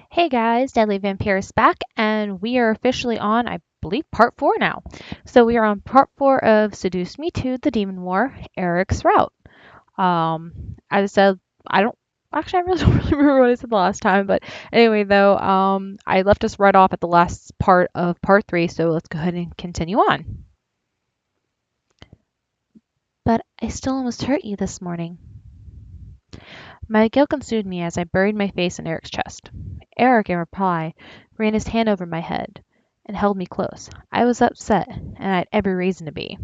Hey guys, DeadlyVampirous back, and we are officially on, I believe, part 4 now. So we are on part 4 of Seduce Me to the Demon War, Eric's route. As I said, I don't, actually, I really don't really remember what I said the last time, but anyway, though, I left us right off at the last part of part 3, so let's go ahead and continue on. But I still almost hurt you this morning. My guilt consumed me as I buried my face in Eric's chest. Erik, in reply, ran his hand over my head and held me close. I was upset, and I had every reason to be.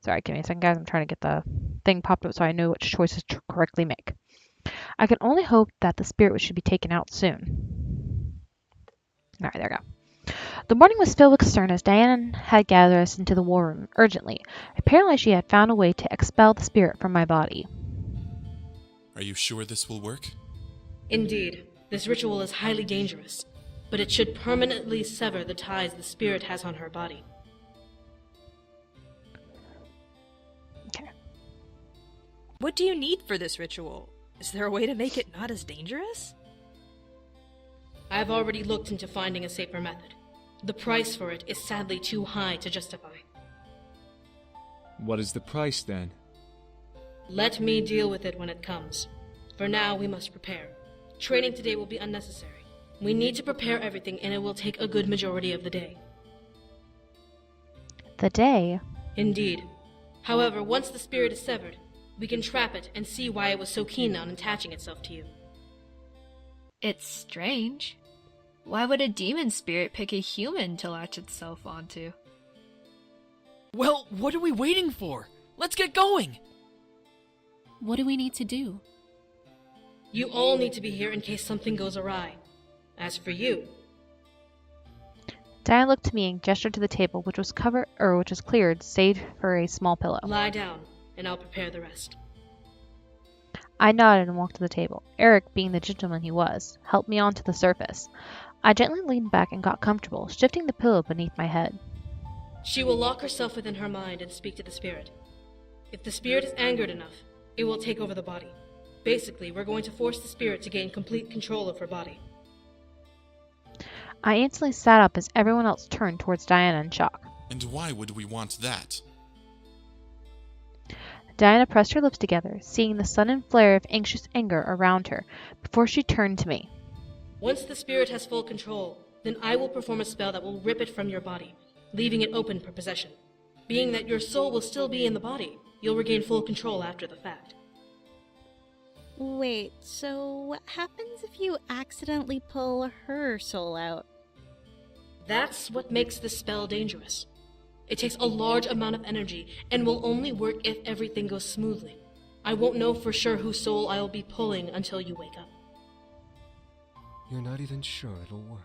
Sorry, give me a second, guys. I'm trying to get the thing popped up so I know which choices to correctly make. I can only hope that the spirit should be taken out soon. Alright, there we go. The morning was filled with concern as Diana had gathered us into the war room urgently. Apparently she had found a way to expel the spirit from my body. Are you sure this will work? Indeed, this ritual is highly dangerous, but it should permanently sever the ties the spirit has on her body. Okay. What do you need for this ritual? Is there a way to make it not as dangerous? I've already looked into finding a safer method. The price for it is sadly too high to justify. What is the price, then? Let me deal with it when it comes. For now, we must prepare. Training today will be unnecessary. We need to prepare everything, and it will take a good majority of the day. The day? Indeed. However, once the spirit is severed, we can trap it and see why it was so keen on attaching itself to you. It's strange. Why would a demon spirit pick a human to latch itself onto? Well, what are we waiting for? Let's get going! What do we need to do? You all need to be here in case something goes awry. As for you... Diana looked to me and gestured to the table, which was cleared, save for a small pillow. Lie down, and I'll prepare the rest. I nodded and walked to the table. Erik, being the gentleman he was, helped me onto the surface. I gently leaned back and got comfortable, shifting the pillow beneath my head. She will lock herself within her mind and speak to the spirit. If the spirit is angered enough, it will take over the body. Basically, we're going to force the spirit to gain complete control of her body. I instantly sat up as everyone else turned towards Diana in shock. And why would we want that? Diana pressed her lips together, seeing the sudden flare of anxious anger around her, before she turned to me. Once the spirit has full control, then I will perform a spell that will rip it from your body, leaving it open for possession. Being that your soul will still be in the body, you'll regain full control after the fact. Wait, so what happens if you accidentally pull her soul out? That's what makes this spell dangerous. It takes a large amount of energy and will only work if everything goes smoothly. I won't know for sure whose soul I'll be pulling until you wake up. You're not even sure it'll work.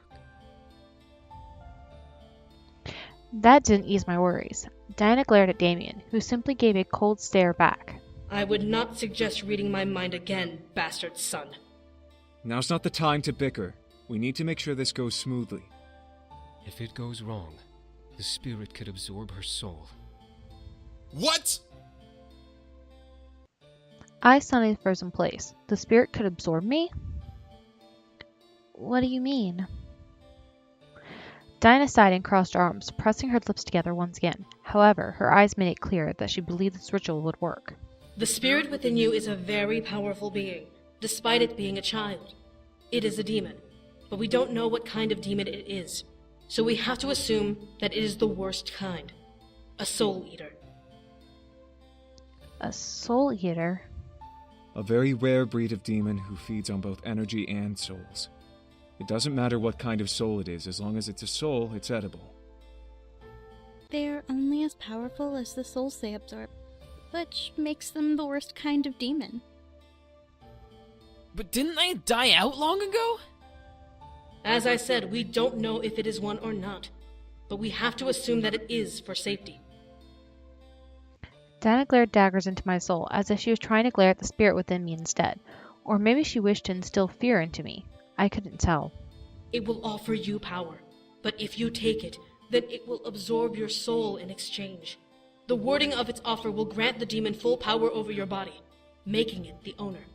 That didn't ease my worries. Diana glared at Damien, who simply gave a cold stare back. I would not suggest reading my mind again, bastard son. Now's not the time to bicker. We need to make sure this goes smoothly. If it goes wrong, the spirit could absorb her soul. What? I suddenly froze in place. The spirit could absorb me? What do you mean? Diana sighed and crossed her arms, pressing her lips together once again. However, her eyes made it clear that she believed this ritual would work. The spirit within you is a very powerful being, despite it being a child. It is a demon, but we don't know what kind of demon it is, so we have to assume that it is the worst kind. A soul eater. A soul eater? A very rare breed of demon who feeds on both energy and souls. It doesn't matter what kind of soul it is, as long as it's a soul, it's edible. They're only as powerful as the souls they absorb, which makes them the worst kind of demon. But didn't they die out long ago? As I said, we don't know if it is one or not, but we have to assume that it is for safety. Diana glared daggers into my soul, as if she was trying to glare at the spirit within me instead. Or maybe she wished to instill fear into me. I couldn't tell. It will offer you power, but if you take it, then it will absorb your soul in exchange. The wording of its offer will grant the demon full power over your body, making it the owner.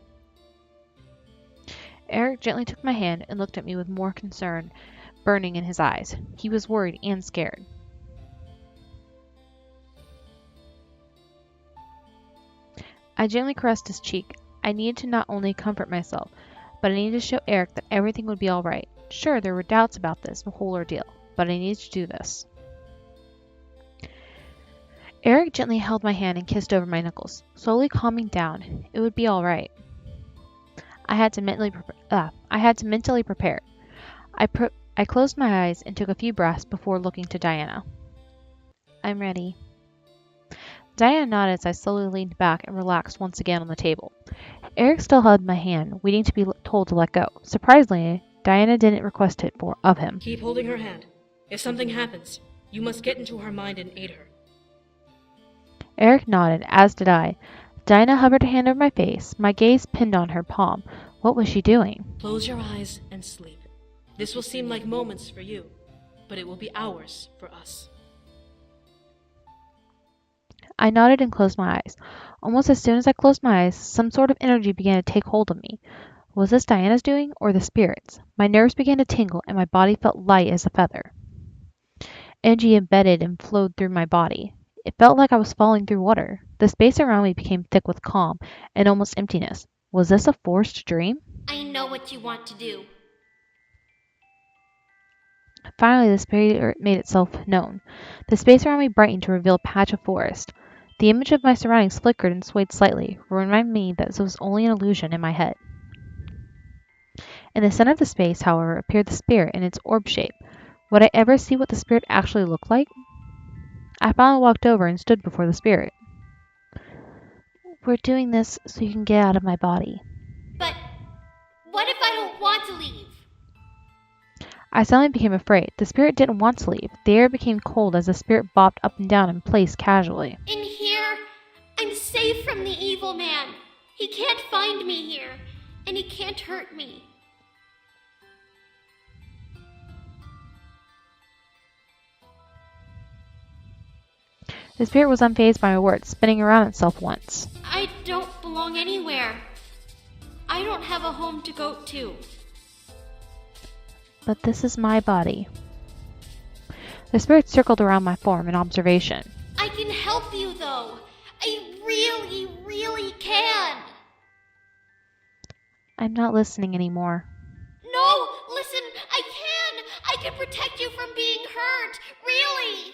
Erik gently took my hand and looked at me with more concern burning in his eyes. He was worried and scared. I gently caressed his cheek. I needed to not only comfort myself, but I needed to show Erik that everything would be all right. Sure, there were doubts about this whole ordeal, but I needed to do this. Erik gently held my hand and kissed over my knuckles, slowly calming down. It would be all right. I had to mentally prepare. I closed my eyes and took a few breaths before looking to Diana. I'm ready. Diana nodded as I slowly leaned back and relaxed once again on the table. Erik still held my hand, waiting to be told to let go. Surprisingly, Diana didn't request it of him. Keep holding her hand. If something happens, you must get into her mind and aid her. Erik nodded, as did I. Diana hovered a hand over my face, my gaze pinned on her palm. What was she doing? Close your eyes and sleep. This will seem like moments for you, but it will be hours for us. I nodded and closed my eyes. Almost as soon as I closed my eyes, some sort of energy began to take hold of me. Was this Diana's doing, or the spirit's? My nerves began to tingle, and my body felt light as a feather. Energy embedded and flowed through my body. It felt like I was falling through water. The space around me became thick with calm and almost emptiness. Was this a forced dream? I know what you want to do. Finally, the spirit made itself known. The space around me brightened to reveal a patch of forest. The image of my surroundings flickered and swayed slightly, reminding me that this was only an illusion in my head. In the center of the space, however, appeared the spirit in its orb shape. Would I ever see what the spirit actually looked like? I finally walked over and stood before the spirit. We're doing this so you can get out of my body. But what if I don't want to leave? I suddenly became afraid. The spirit didn't want to leave. The air became cold as the spirit bopped up and down in place casually. In here, I'm safe from the evil man. He can't find me here, and he can't hurt me. The spirit was unfazed by my words, spinning around itself once. I don't belong anywhere. I don't have a home to go to. But this is my body. The spirit circled around my form in observation. I can help you, though. I really, really can. I'm not listening anymore. No, listen, I can. I can protect you from being hurt. Really.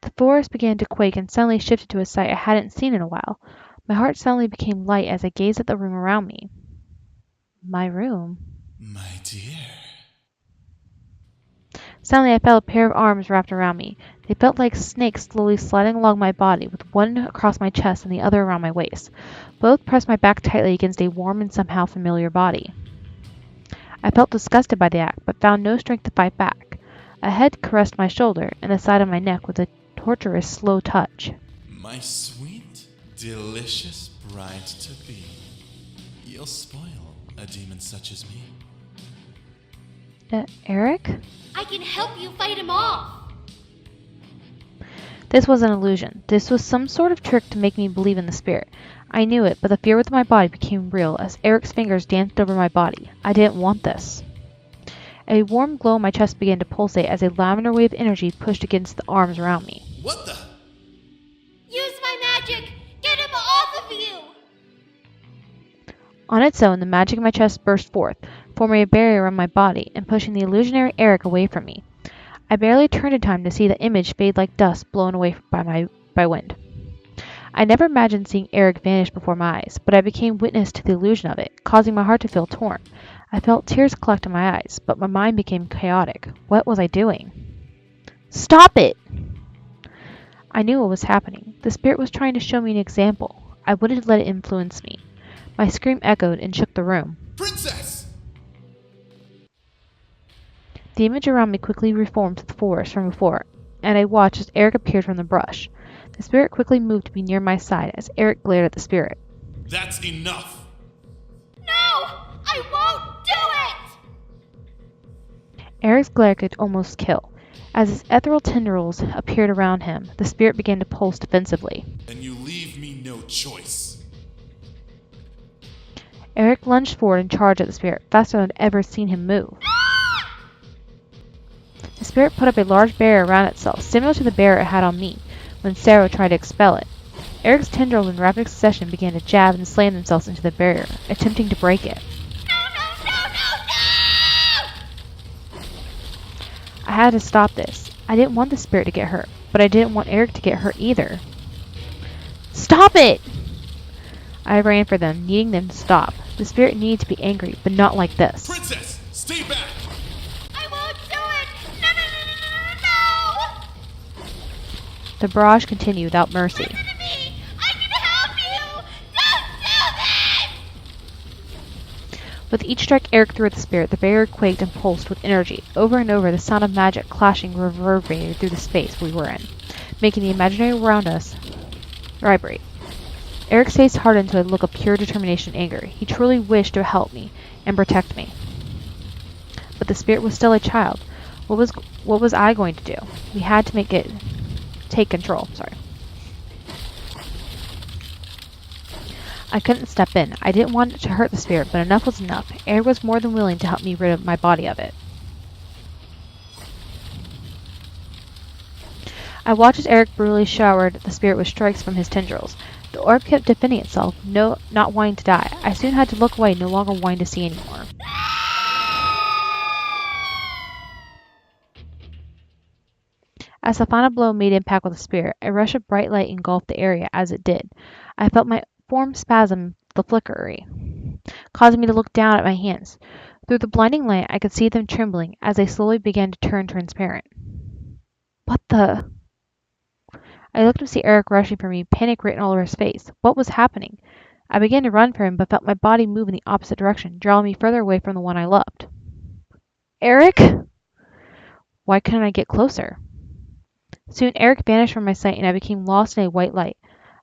The forest began to quake and suddenly shifted to a sight I hadn't seen in a while. My heart suddenly became light as I gazed at the room around me. My room. My dear. Suddenly I felt a pair of arms wrapped around me. They felt like snakes slowly sliding along my body, with one across my chest and the other around my waist. Both pressed my back tightly against a warm and somehow familiar body. I felt disgusted by the act, but found no strength to fight back. A head caressed my shoulder, and the side of my neck with a torturous, slow touch. My sweet, delicious bride-to-be. You'll spoil a demon such as me. Erik? I can help you fight him off. This was an illusion. This was some sort of trick to make me believe in the spirit. I knew it, but the fear within my body became real as Erik's fingers danced over my body. I didn't want this. A warm glow in my chest began to pulsate as a lavender wave of energy pushed against the arms around me. What the? Use my magic! Get him off of you! On its own, the magic in my chest burst forth, forming a barrier around my body and pushing the illusionary Erik away from me. I barely turned in time to see the image fade like dust blown away by wind. I never imagined seeing Erik vanish before my eyes, but I became witness to the illusion of it, causing my heart to feel torn. I felt tears collect in my eyes, but my mind became chaotic. What was I doing? Stop it! I knew what was happening. The spirit was trying to show me an example. I wouldn't let it influence me. My scream echoed and shook the room. Princess! The image around me quickly reformed to the forest from before, and I watched as Erik appeared from the brush. The spirit quickly moved to be near my side as Erik glared at the spirit. That's enough! No! I won't do it! Erik's glare could almost kill. As his ethereal tendrils appeared around him, the spirit began to pulse defensively. Then you leave me no choice. Erik lunged forward and charged at the spirit, faster than I'd ever seen him move. The spirit put up a large barrier around itself, similar to the barrier it had on me when Sarah tried to expel it. Erik's tendrils in rapid succession began to jab and slam themselves into the barrier, attempting to break it. I had to stop this. I didn't want the spirit to get hurt, but I didn't want Erik to get hurt either. Stop it! I ran for them, needing them to stop. The spirit needed to be angry, but not like this. Princess, stay back! I won't do it! No, no, no, no, no, no! The barrage continued without mercy. Listen to me! I can help you! Don't do this! With each strike Erik threw at the spirit, the barrier quaked and pulsed with energy. Over and over, the sound of magic clashing reverberated through the space we were in, making the imaginary around us vibrate. Erik's face hardened to a look of pure determination and anger. He truly wished to help me and protect me. But the spirit was still a child. What was I going to do? We had to make it take control. I couldn't step in. I didn't want it to hurt the spirit, but enough was enough. Erik was more than willing to help me rid my body of it. I watched as Erik brutally showered the spirit with strikes from his tendrils. The orb kept defending itself, not wanting to die. I soon had to look away, no longer wanting to see anymore. As the final blow made impact with the spirit, a rush of bright light engulfed the area as it did. I felt my form spasm the flickery, causing me to look down at my hands. Through the blinding light, I could see them trembling as they slowly began to turn transparent. What the... I looked to see Erik rushing for me, panic written all over his face. What was happening? I began to run for him, but felt my body move in the opposite direction, drawing me further away from the one I loved. Erik? Why couldn't I get closer? Soon Erik vanished from my sight, and I became lost in a white light.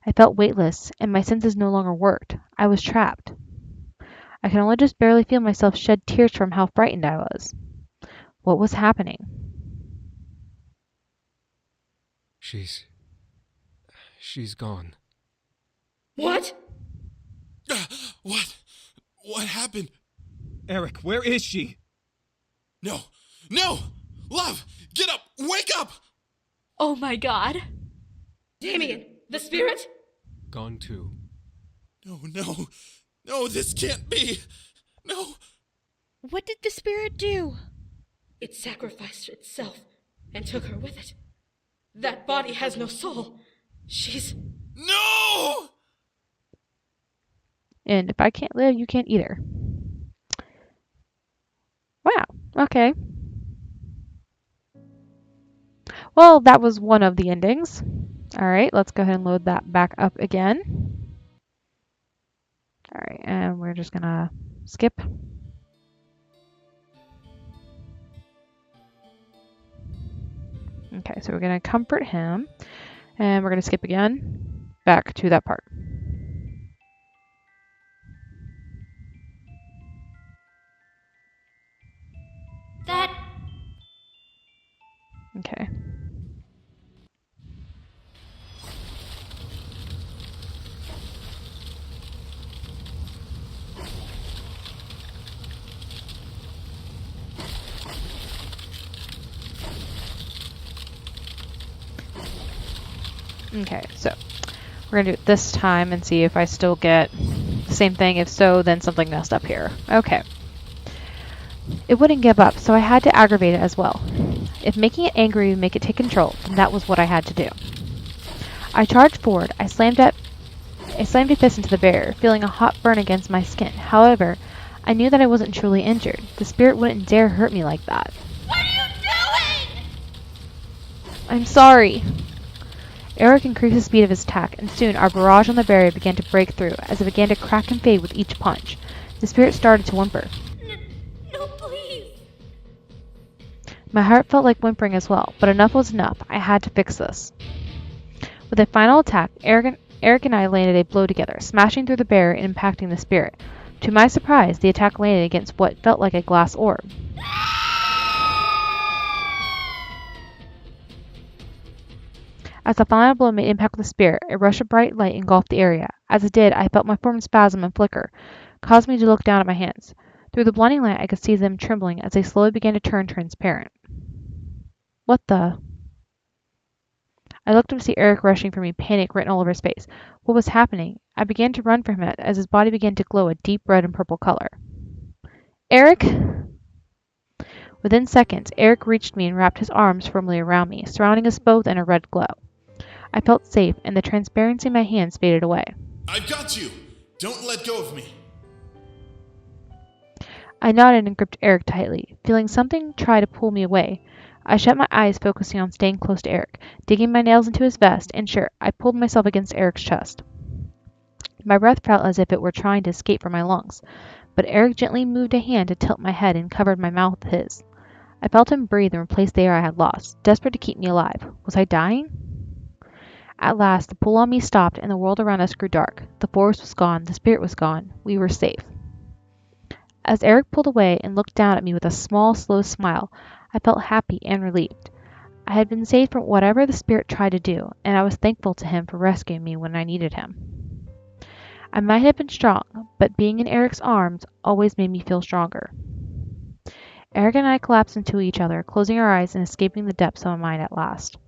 I felt weightless, and my senses no longer worked. I was trapped. I could only just barely feel myself shed tears from how frightened I was. What was happening? She's gone. What? What? What happened? Erik, where is she? No! No! Love! Get up! Wake up! Oh my god. Damien, the spirit? Gone too. No, this can't be! No! What did the spirit do? It sacrificed itself and took her with it. That body has no soul. She's... No! And if I can't live, you can't either. Wow. Okay. Well, that was one of the endings. Alright, let's go ahead and load that back up again. Alright, and we're just gonna skip. Okay, so we're gonna comfort him, and we're gonna skip again, back to that part. Okay. Okay, so we're gonna do it this time and see if I still get the same thing. If so, then something messed up here. Okay. It wouldn't give up, so I had to aggravate it as well. If making it angry would make it take control, then that was what I had to do. I charged forward. I slammed a fist into the barrier, feeling a hot burn against my skin. However, I knew that I wasn't truly injured. The spirit wouldn't dare hurt me like that. What are you doing? I'm sorry. Erik increased the speed of his attack, and soon our barrage on the barrier began to break through, as it began to crack and fade with each punch. The spirit started to whimper. No, please. My heart felt like whimpering as well, but enough was enough. I had to fix this. With a final attack, Erik and I landed a blow together, smashing through the barrier and impacting the spirit. To my surprise, the attack landed against what felt like a glass orb. As the final blow made impact with the spirit, a rush of bright light engulfed the area. As it did, I felt my form spasm and flicker. caused me to look down at my hands. Through the blinding light, I could see them trembling as they slowly began to turn transparent. What the? I looked up to see Erik rushing for me, panic written all over his face. What was happening? I began to run from him as his body began to glow a deep red and purple color. Erik! Within seconds, Erik reached me and wrapped his arms firmly around me, surrounding us both in a red glow. I felt safe, and the transparency in my hands faded away. I've got you! Don't let go of me! I nodded and gripped Erik tightly, feeling something try to pull me away. I shut my eyes, focusing on staying close to Erik. Digging my nails into his vest and shirt, I pulled myself against Erik's chest. My breath felt as if it were trying to escape from my lungs, but Erik gently moved a hand to tilt my head and covered my mouth with his. I felt him breathe and replace the air I had lost, desperate to keep me alive. Was I dying? At last, the pull on me stopped and the world around us grew dark. The forest was gone, the spirit was gone. We were safe. As Erik pulled away and looked down at me with a small, slow smile, I felt happy and relieved. I had been saved from whatever the spirit tried to do, and I was thankful to him for rescuing me when I needed him. I might have been strong, but being in Erik's arms always made me feel stronger. Erik and I collapsed into each other, closing our eyes and escaping the depths of my mind at last.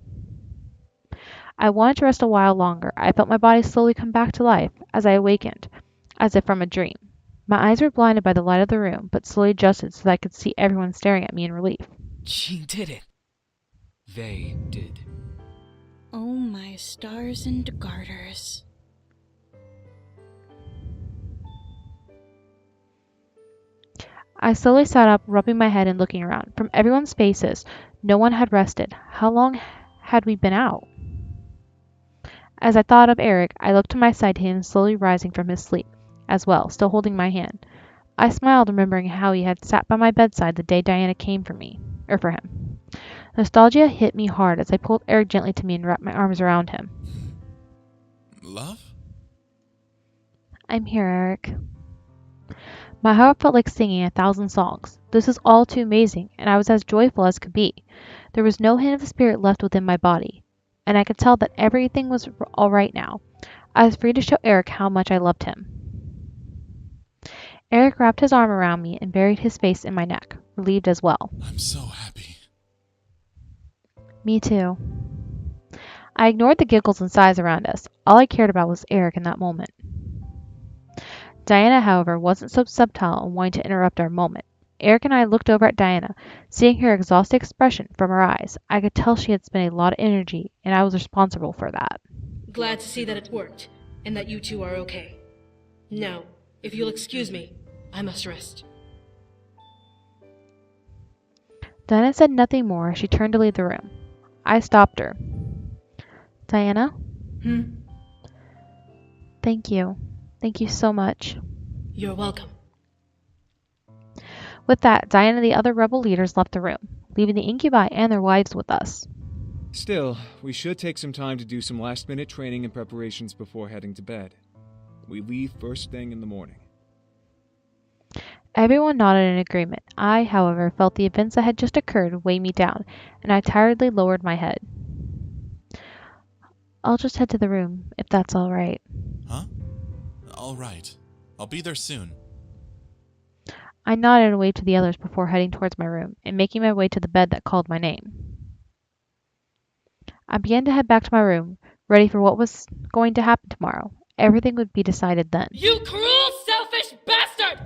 I wanted to rest a while longer. I felt my body slowly come back to life as I awakened, as if from a dream. My eyes were blinded by the light of the room, but slowly adjusted so that I could see everyone staring at me in relief. She did it. They did. Oh, my stars and garters. I slowly sat up, rubbing my head and looking around. From everyone's faces, no one had rested. How long had we been out? As I thought of Erik, I looked to my side to him slowly rising from his sleep, as well, still holding my hand. I smiled, remembering how he had sat by my bedside the day Diana came for him. Nostalgia hit me hard as I pulled Erik gently to me and wrapped my arms around him. Love? I'm here, Erik. My heart felt like singing 1,000 songs. This was all too amazing, and I was as joyful as could be. There was no hint of the spirit left within my body, and I could tell that everything was all right now. I was free to show Erik how much I loved him. Erik wrapped his arm around me and buried his face in my neck, relieved as well. I'm so happy. Me too. I ignored the giggles and sighs around us. All I cared about was Erik in that moment. Diana, however, wasn't so subtle and wanting to interrupt our moment. Erik and I looked over at Diana. Seeing her exhausted expression from her eyes, I could tell she had spent a lot of energy, and I was responsible for that. Glad to see that it worked, and that you two are okay. Now, if you'll excuse me, I must rest. Diana said nothing more as she turned to leave the room. I stopped her. Diana? Thank you. Thank you so much. You're welcome. With that, Diana and the other rebel leaders left the room, leaving the incubi and their wives with us. Still, we should take some time to do some last-minute training and preparations before heading to bed. We leave first thing in the morning. Everyone nodded in agreement. I, however, felt the events that had just occurred weigh me down, and I tiredly lowered my head. I'll just head to the room, if that's all right. Huh? All right. I'll be there soon. I nodded and waved to the others before heading towards my room and making my way to the bed that called my name. I began to head back to my room, ready for what was going to happen tomorrow. Everything would be decided then. You cruel, selfish bastard!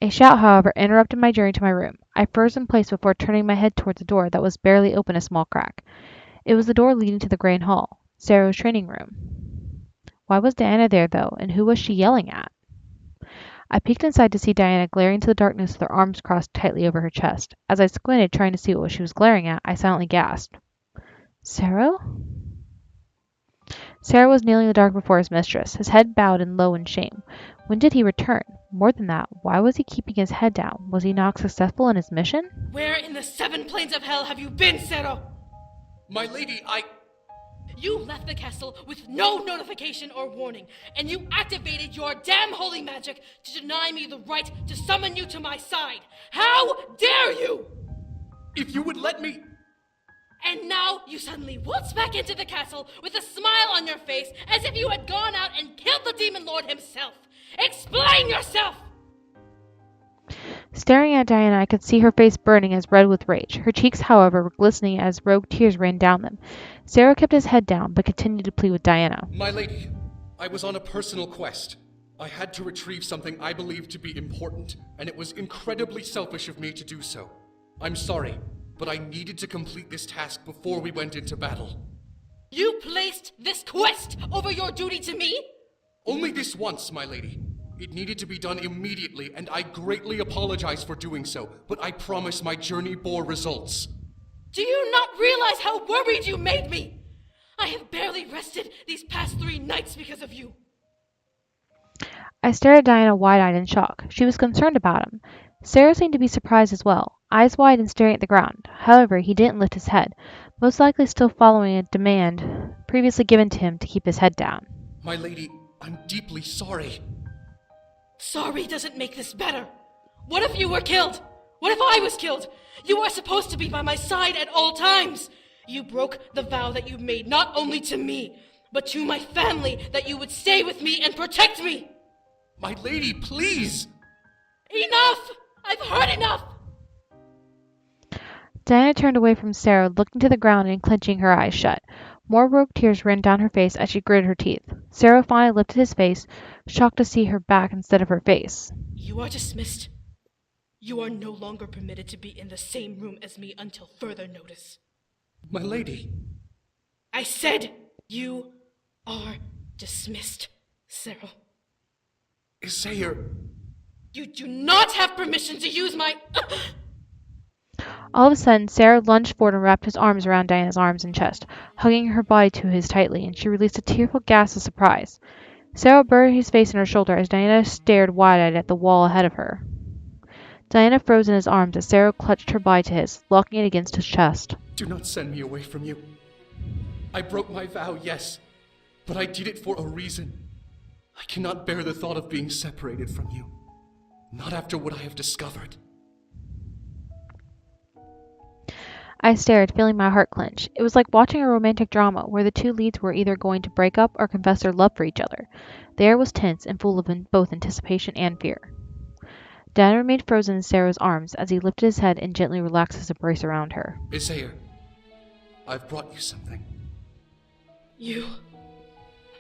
A shout, however, interrupted my journey to my room. I froze in place before turning my head towards the door that was barely open a small crack. It was the door leading to the Grand Hall, Sarah's training room. Why was Diana there, though, and who was she yelling at? I peeked inside to see Diana glaring into the darkness with her arms crossed tightly over her chest. As I squinted, trying to see what she was glaring at, I silently gasped. Sarah? Sarah was kneeling in the dark before his mistress, his head bowed and low in shame. When did he return? More than that, why was he keeping his head down? Was he not successful in his mission? Where in the 7 planes of hell have you been, Sarah? My lady, You left the castle with no notification or warning, and you activated your damn holy magic to deny me the right to summon you to my side. How dare you! If you would let me... And now you suddenly waltz back into the castle with a smile on your face as if you had gone out and killed the demon lord himself. Explain yourself! Staring at Diana, I could see her face burning as red with rage. Her cheeks, however, were glistening as rogue tears ran down them. Zero kept his head down, but continued to plead with Diana. My lady, I was on a personal quest. I had to retrieve something I believed to be important, and it was incredibly selfish of me to do so. I'm sorry, but I needed to complete this task before we went into battle. You placed this quest over your duty to me? Only this once, my lady. It needed to be done immediately, and I greatly apologize for doing so, but I promise my journey bore results. Do you not realize how worried you made me? I have barely rested these past 3 nights because of you. I stared at Diana wide-eyed in shock. She was concerned about him. Sarah seemed to be surprised as well, eyes wide and staring at the ground. However, he didn't lift his head, most likely still following a demand previously given to him to keep his head down. My lady, I'm deeply sorry. Sorry doesn't make this better. What if you were killed? What if I was killed? You are supposed to be by my side at all times. You broke the vow that you made not only to me, but to my family, that you would stay with me and protect me. My lady, please! Enough! I've heard enough! Diana turned away from Sarah, looking to the ground and clenching her eyes shut. More rogue tears ran down her face as she gritted her teeth. Sarah finally lifted his face, shocked to see her back instead of her face. You are dismissed. You are no longer permitted to be in the same room as me until further notice. My lady. I said you are dismissed, Sarah. Isair. You do not have permission to use my... All of a sudden, Sarah lunged forward and wrapped his arms around Diana's arms and chest, hugging her body to his tightly, and she released a tearful gasp of surprise. Sarah buried his face in her shoulder as Diana stared wide-eyed at the wall ahead of her. Diana froze in his arms as Sarah clutched her body to his, locking it against his chest. Do not send me away from you. I broke my vow, yes, but I did it for a reason. I cannot bear the thought of being separated from you. Not after what I have discovered. I stared, feeling my heart clench. It was like watching a romantic drama where the two leads were either going to break up or confess their love for each other. The air was tense and full of both anticipation and fear. Diana remained frozen in Sarah's arms as he lifted his head and gently relaxed his embrace around her. Isair, I've brought you something. You...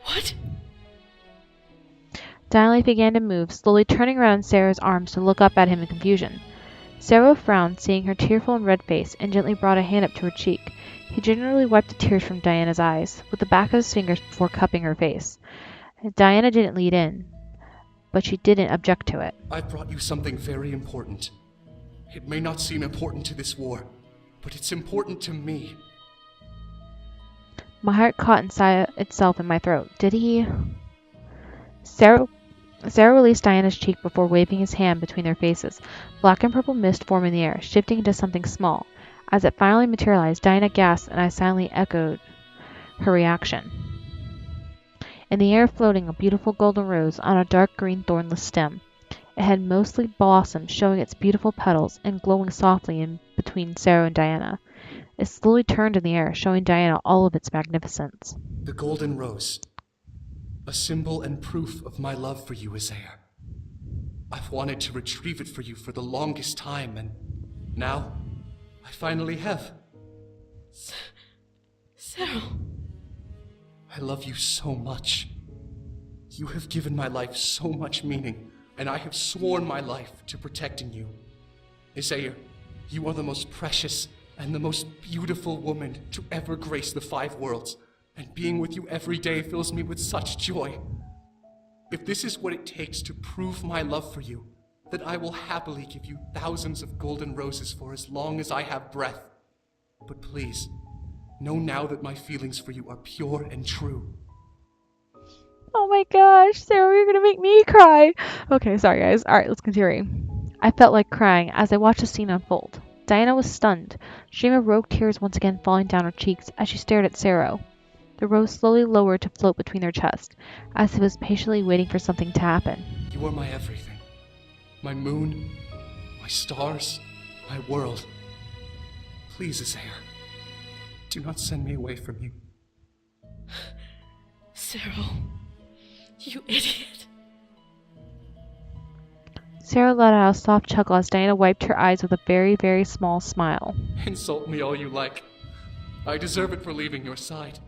What? Diana began to move, slowly turning around in Sarah's arms to look up at him in confusion. Sarah frowned, seeing her tearful and red face, and gently brought a hand up to her cheek. He gingerly wiped the tears from Diana's eyes, with the back of his fingers before cupping her face. Diana didn't lead in, but she didn't object to it. I've brought you something very important. It may not seem important to this war, but it's important to me. My heart caught inside itself in my throat. Did he... Sarah released Diana's cheek before waving his hand between their faces. Black and purple mist formed in the air, shifting into something small. As it finally materialized, Diana gasped, and I silently echoed her reaction. In the air floating a beautiful golden rose on a dark green thornless stem. It had mostly blossomed, showing its beautiful petals, and glowing softly in between Sarah and Diana. It slowly turned in the air, showing Diana all of its magnificence. The golden rose. A symbol and proof of my love for you, Isair. I've wanted to retrieve it for you for the longest time, and now I finally have. Sarah. I love you so much. You have given my life so much meaning, and I have sworn my life to protecting you. Isair, you are the most precious and the most beautiful woman to ever grace the 5 worlds. And being with you every day fills me with such joy. If this is what it takes to prove my love for you, then I will happily give you thousands of golden roses for as long as I have breath. But please, know now that my feelings for you are pure and true. Oh my gosh, Sarah, you're gonna make me cry. Okay, sorry guys. Alright, let's continue. I felt like crying as I watched the scene unfold. Diana was stunned, a stream of rogue tears once again falling down her cheeks as she stared at Sarah. The rose slowly lowered to float between their chests, as if it was patiently waiting for something to happen. You are my everything. My moon, my stars, my world. Please, Isair. Do not send me away from you. Cyril, you idiot. Sarah let out a soft chuckle as Diana wiped her eyes with a very, very small smile. Insult me all you like. I deserve it for leaving your side.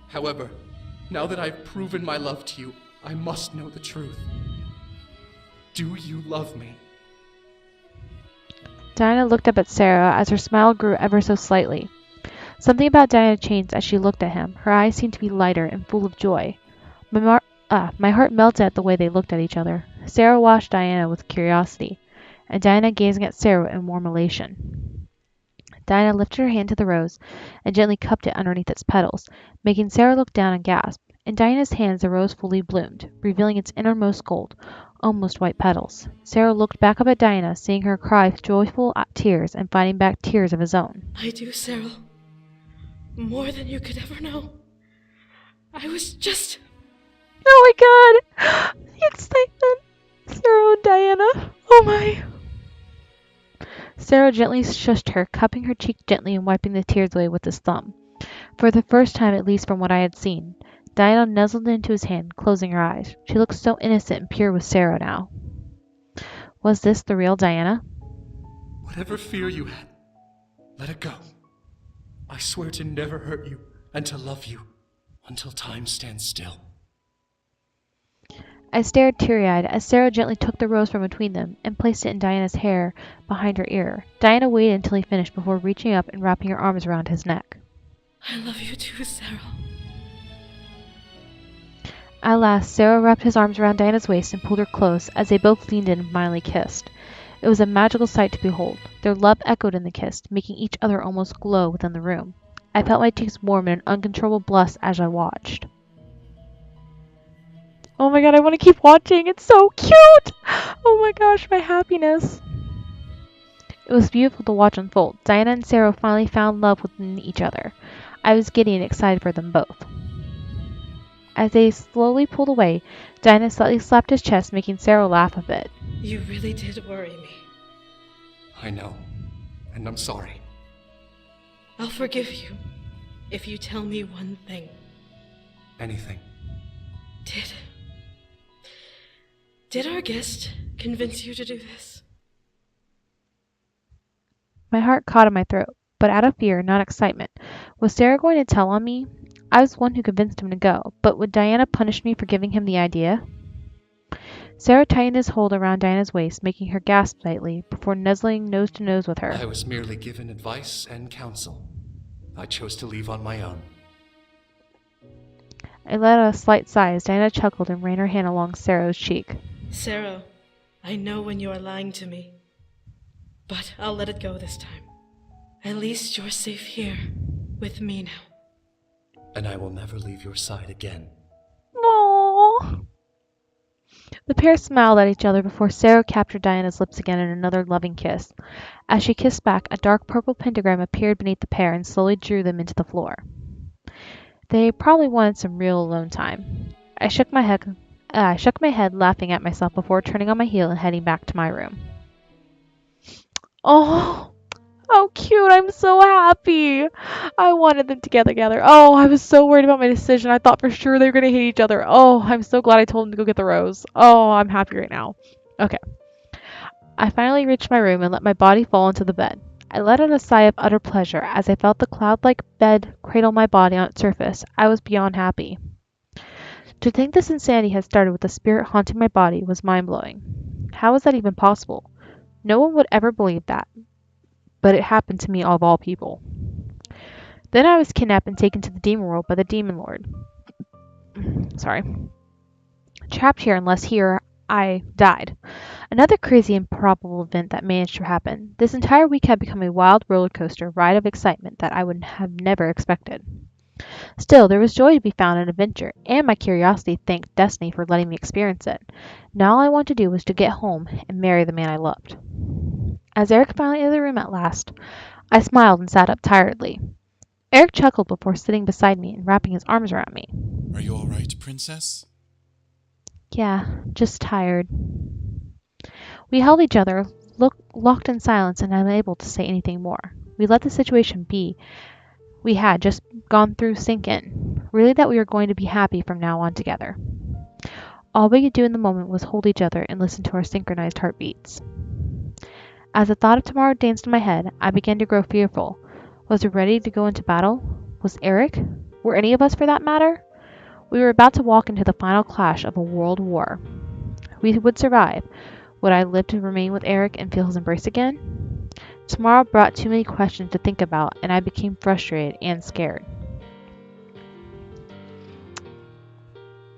However, now that I've proven my love to you, I must know the truth. Do you love me? Diana looked up at Sarah as her smile grew ever so slightly. Something about Diana changed as she looked at him. Her eyes seemed to be lighter and full of joy. My heart melted at the way they looked at each other. Sarah watched Diana with curiosity, and Diana gazing at Sarah in warm elation. Diana lifted her hand to the rose and gently cupped it underneath its petals, making Sarah look down and gasp. In Diana's hands the rose fully bloomed, revealing its innermost gold, almost white petals. Sarah looked back up at Diana, seeing her cry joyful tears and fighting back tears of his own. I do, Cyril. More than you could ever know. I was just... Oh my god! The excitement! Sarah and Diana! Oh my! Sarah gently shushed her, cupping her cheek gently and wiping the tears away with his thumb. For the first time, at least from what I had seen, Diana nuzzled into his hand, closing her eyes. She looked so innocent and pure with Sarah now. Was this the real Diana? Whatever fear you had, let it go. I swear to never hurt you and to love you until time stands still. I stared teary-eyed as Sarah gently took the rose from between them and placed it in Diana's hair behind her ear. Diana waited until he finished before reaching up and wrapping her arms around his neck. I love you too, Cyril. At last, Sarah wrapped his arms around Diana's waist and pulled her close as they both leaned in and finally kissed. It was a magical sight to behold. Their love echoed in the kiss, making each other almost glow within the room. I felt my cheeks warm in an uncontrollable blush as I watched. Oh my god, I want to keep watching. It's so cute! Oh my gosh, my happiness. It was beautiful to watch unfold. Diana and Sarah finally found love within each other. I was giddy and excited for them both. As they slowly pulled away, Diana slightly slapped his chest, making Sarah laugh a bit. You really did worry me. I know, and I'm sorry. I'll forgive you if you tell me one thing. Anything. Did our guest convince you to do this? My heart caught in my throat, but out of fear, not excitement. Was Sarah going to tell on me? I was one who convinced him to go, but would Diana punish me for giving him the idea? Sarah tightened his hold around Diana's waist, making her gasp slightly, before nuzzling nose to nose with her. I was merely given advice and counsel. I chose to leave on my own. I let out a slight sigh as Diana chuckled and ran her hand along Sarah's cheek. Sarah, I know when you are lying to me, but I'll let it go this time. At least you're safe here, with me now. And I will never leave your side again. Aww. The pair smiled at each other before Sarah captured Diana's lips again in another loving kiss. As she kissed back, a dark purple pentagram appeared beneath the pair and slowly drew them into the floor. They probably wanted some real alone time. I shook my head, laughing at myself before turning on my heel and heading back to my room. Oh, how cute. I'm so happy. I wanted them to get together. Oh, I was so worried about my decision. I thought for sure they were going to hate each other. Oh, I'm so glad I told them to go get the rose. Oh, I'm happy right now. Okay. I finally reached my room and let my body fall into the bed. I let out a sigh of utter pleasure as I felt the cloud-like bed cradle my body on its surface. I was beyond happy. To think this insanity had started with the spirit haunting my body was mind-blowing. How was that even possible? No one would ever believe that. But it happened to me of all people. Then I was kidnapped and taken to the demon world by the demon lord. Trapped here unless here I died. Another crazy improbable event that managed to happen. This entire week had become a wild roller coaster ride of excitement that I would have never expected. Still, there was joy to be found in adventure, and my curiosity thanked destiny for letting me experience it. Now all I wanted to do was to get home and marry the man I loved. As Erik finally entered the room at last, I smiled and sat up tiredly. Erik chuckled before sitting beside me and wrapping his arms around me. Are you all right, princess? Yeah, just tired. We held each other, locked in silence, and unable to say anything more. We let the situation be we had just gone through sink in. Really that we were going to be happy from now on together. All we could do in the moment was hold each other and listen to our synchronized heartbeats. As the thought of tomorrow danced in my head, I began to grow fearful. Was we ready to go into battle? Was Erik? Were any of us for that matter? We were about to walk into the final clash of a world war. We would survive. Would I live to remain with Erik and feel his embrace again? Tomorrow brought too many questions to think about, and I became frustrated and scared.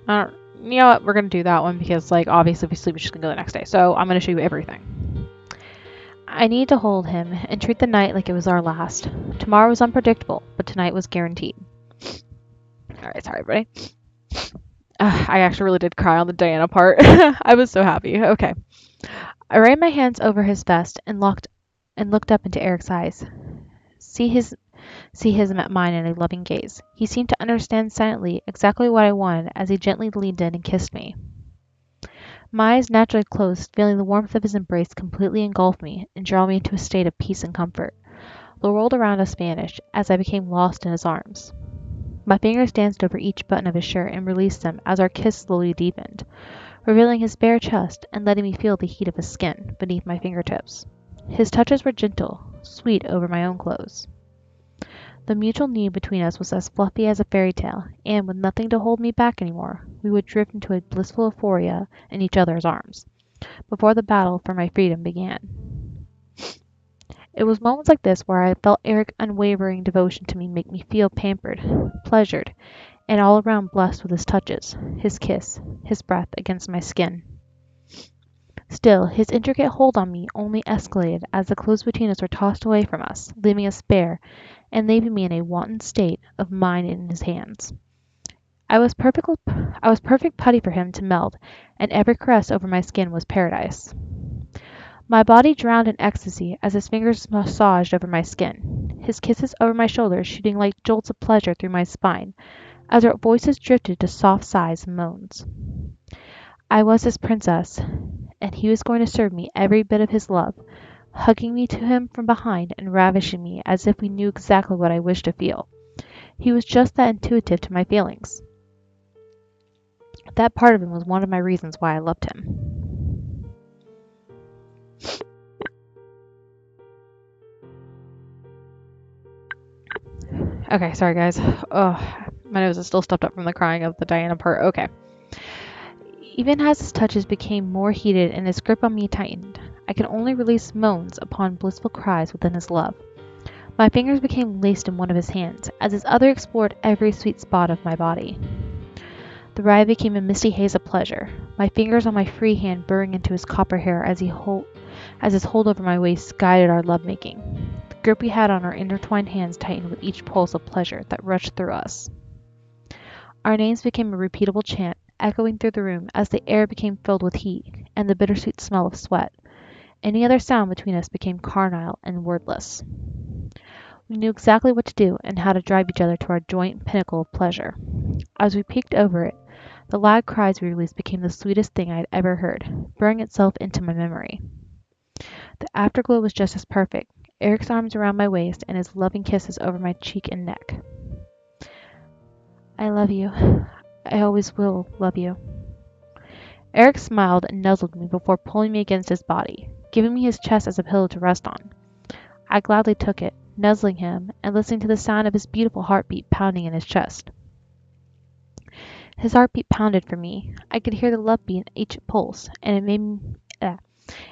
You know what? We're going to do that one because, obviously if we sleep, we're just going to go the next day. So I'm going to show you everything. I need to hold him and treat the night like it was our last. Tomorrow was unpredictable, but tonight was guaranteed. Alright, sorry everybody. I actually really did cry on the Diana part. I was so happy. Okay. I ran my hands over his vest and looked up into Erik's eyes. See his met mine in a loving gaze. He seemed to understand silently exactly what I wanted as he gently leaned in and kissed me. My eyes naturally closed, feeling the warmth of his embrace completely engulf me and draw me into a state of peace and comfort. The world around us vanished as I became lost in his arms. My fingers danced over each button of his shirt and released them as our kiss slowly deepened, revealing his bare chest and letting me feel the heat of his skin beneath my fingertips. His touches were gentle, sweet over my own clothes. The mutual need between us was as fluffy as a fairy tale, and with nothing to hold me back anymore, we would drift into a blissful euphoria in each other's arms, before the battle for my freedom began. It was moments like this where I felt Erik's unwavering devotion to me make me feel pampered, pleasured, and all around blessed with his touches, his kiss, his breath against my skin. Still, his intricate hold on me only escalated as the clothes between us were tossed away from us, leaving us bare, and leaving me in a wanton state of mind in his hands. I was perfect putty for him to meld, and every caress over my skin was paradise. My body drowned in ecstasy as his fingers massaged over my skin, his kisses over my shoulders shooting like jolts of pleasure through my spine, as our voices drifted to soft sighs and moans. I was his princess, and he was going to serve me every bit of his love, hugging me to him from behind and ravishing me as if we knew exactly what I wished to feel. He was just that intuitive to my feelings. That part of him was one of my reasons why I loved him. Okay, sorry guys. Oh, my nose is still stuffed up from the crying of the Diana part. Okay. Even as his touches became more heated and his grip on me tightened, I could only release moans upon blissful cries within his love. My fingers became laced in one of his hands, as his other explored every sweet spot of my body. The ride became a misty haze of pleasure, my fingers on my free hand burrowing into his copper hair as his hold over my waist guided our lovemaking. The grip we had on our intertwined hands tightened with each pulse of pleasure that rushed through us. Our names became a repeatable chant, echoing through the room as the air became filled with heat and the bittersweet smell of sweat. Any other sound between us became carnal and wordless. We knew exactly what to do and how to drive each other to our joint pinnacle of pleasure. As we peeked over it, the loud cries we released became the sweetest thing I had ever heard, burrowing itself into my memory. The afterglow was just as perfect, Erik's arms around my waist and his loving kisses over my cheek and neck. I love you. I always will love you. Erik smiled and nuzzled me before pulling me against his body, giving me his chest as a pillow to rest on. I gladly took it, nuzzling him and listening to the sound of his beautiful heartbeat pounding in his chest. His heartbeat pounded for me. I could hear the love beat in each pulse, and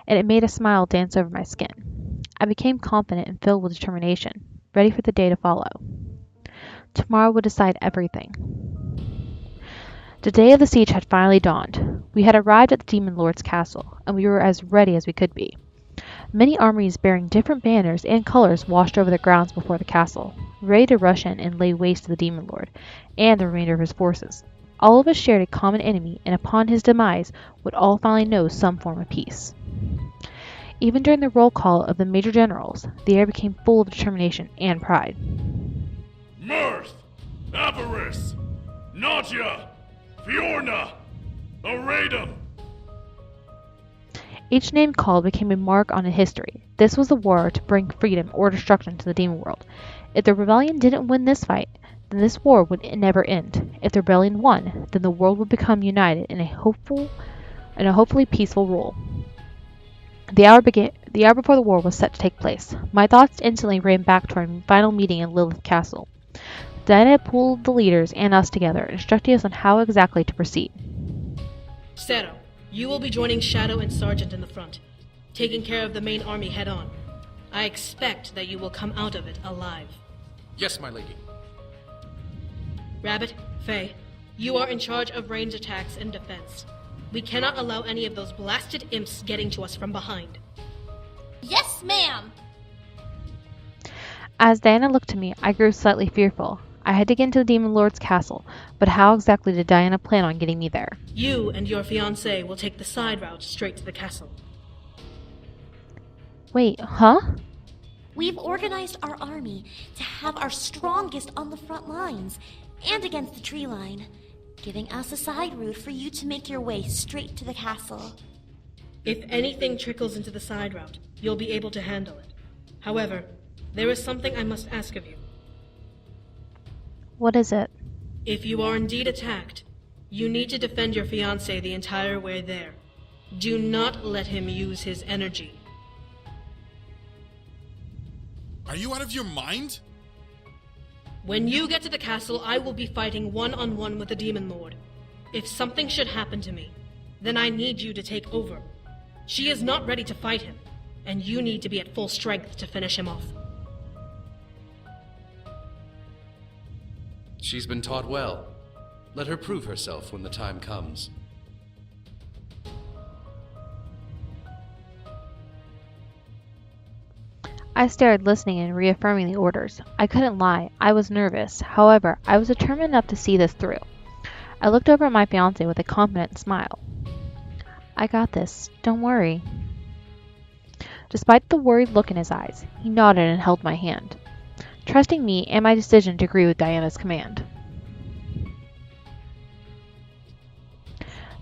it made a smile dance over my skin. I became confident and filled with determination, ready for the day to follow. Tomorrow would decide everything. The day of the siege had finally dawned. We had arrived at the Demon Lord's castle, and we were as ready as we could be. Many armies bearing different banners and colors washed over the grounds before the castle, ready to rush in and lay waste to the Demon Lord and the remainder of his forces. All of us shared a common enemy, and upon his demise would all finally know some form of peace. Even during the roll call of the major generals, the air became full of determination and pride. Mirth, Avarice, Nadia, Fiorna, Aradum. Each name called became a mark on a history. This was the war to bring freedom or destruction to the demon world, If the rebellion didn't win this fight, then this war would never end. If the rebellion won, then the world would become united in a hopefully peaceful rule. The hour before the war was set to take place. My thoughts instantly ran back to our final meeting in Lilith Castle. Diana pulled the leaders and us together, instructing us on how exactly to proceed. Zero, you will be joining Shadow and Sergeant in the front, taking care of the main army head-on. I expect that you will come out of it alive. Yes, my lady. Rabbit, Faye, you are in charge of range attacks and defense. We cannot allow any of those blasted imps getting to us from behind. Yes, ma'am! As Diana looked to me, I grew slightly fearful. I had to get into the Demon Lord's castle, but how exactly did Diana plan on getting me there? You and your fiancé will take the side route straight to the castle. Wait, huh? We've organized our army to have our strongest on the front lines and against the tree line, giving us a side route for you to make your way straight to the castle. If anything trickles into the side route, you'll be able to handle it. However, there is something I must ask of you. What is it? If you are indeed attacked, you need to defend your fiancé the entire way there. Do not let him use his energy. Are you out of your mind? When you get to the castle, I will be fighting one-on-one with the Demon Lord. If something should happen to me, then I need you to take over. She is not ready to fight him, and you need to be at full strength to finish him off. She's been taught well. Let her prove herself when the time comes. I stared, listening and reaffirming the orders. I couldn't lie. I was nervous. However, I was determined enough to see this through. I looked over at my fiancé with a confident smile. I got this. Don't worry. Despite the worried look in his eyes, he nodded and held my hand, trusting me and my decision to agree with Diana's command.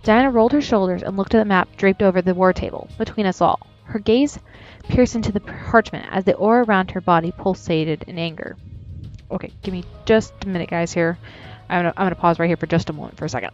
Diana rolled her shoulders and looked at the map draped over the war table, between us all. Her gaze pierced into the parchment as the aura around her body pulsated in anger. Okay, give me just a minute, guys, here. I'm gonna pause right here for just a moment, for a second.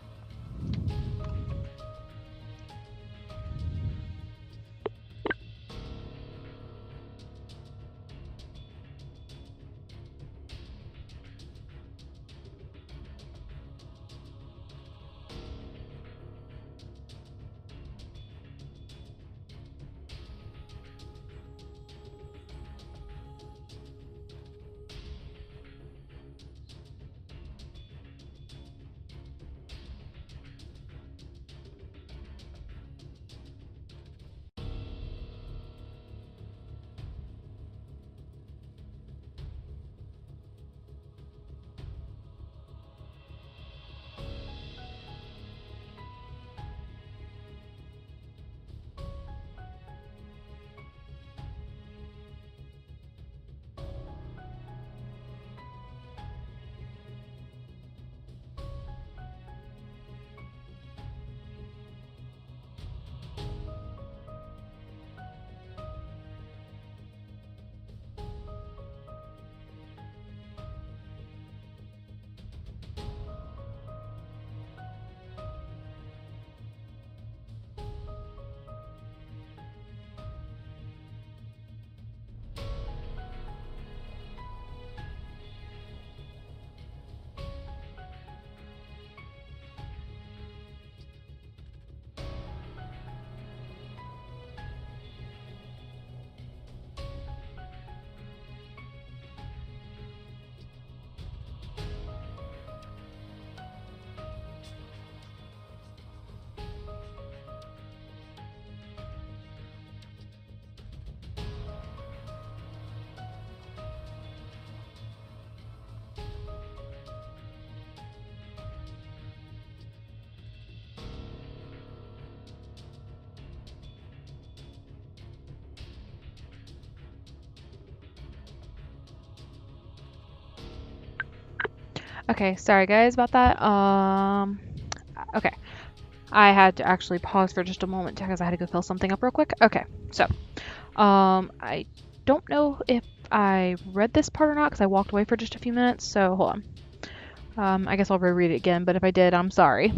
Okay, sorry guys about that. Okay. I had to actually pause for just a moment because I had to go fill something up real quick. Okay, so, I don't know if I read this part or not because I walked away for just a few minutes, so hold on. I guess I'll reread it again, but if I did, I'm sorry.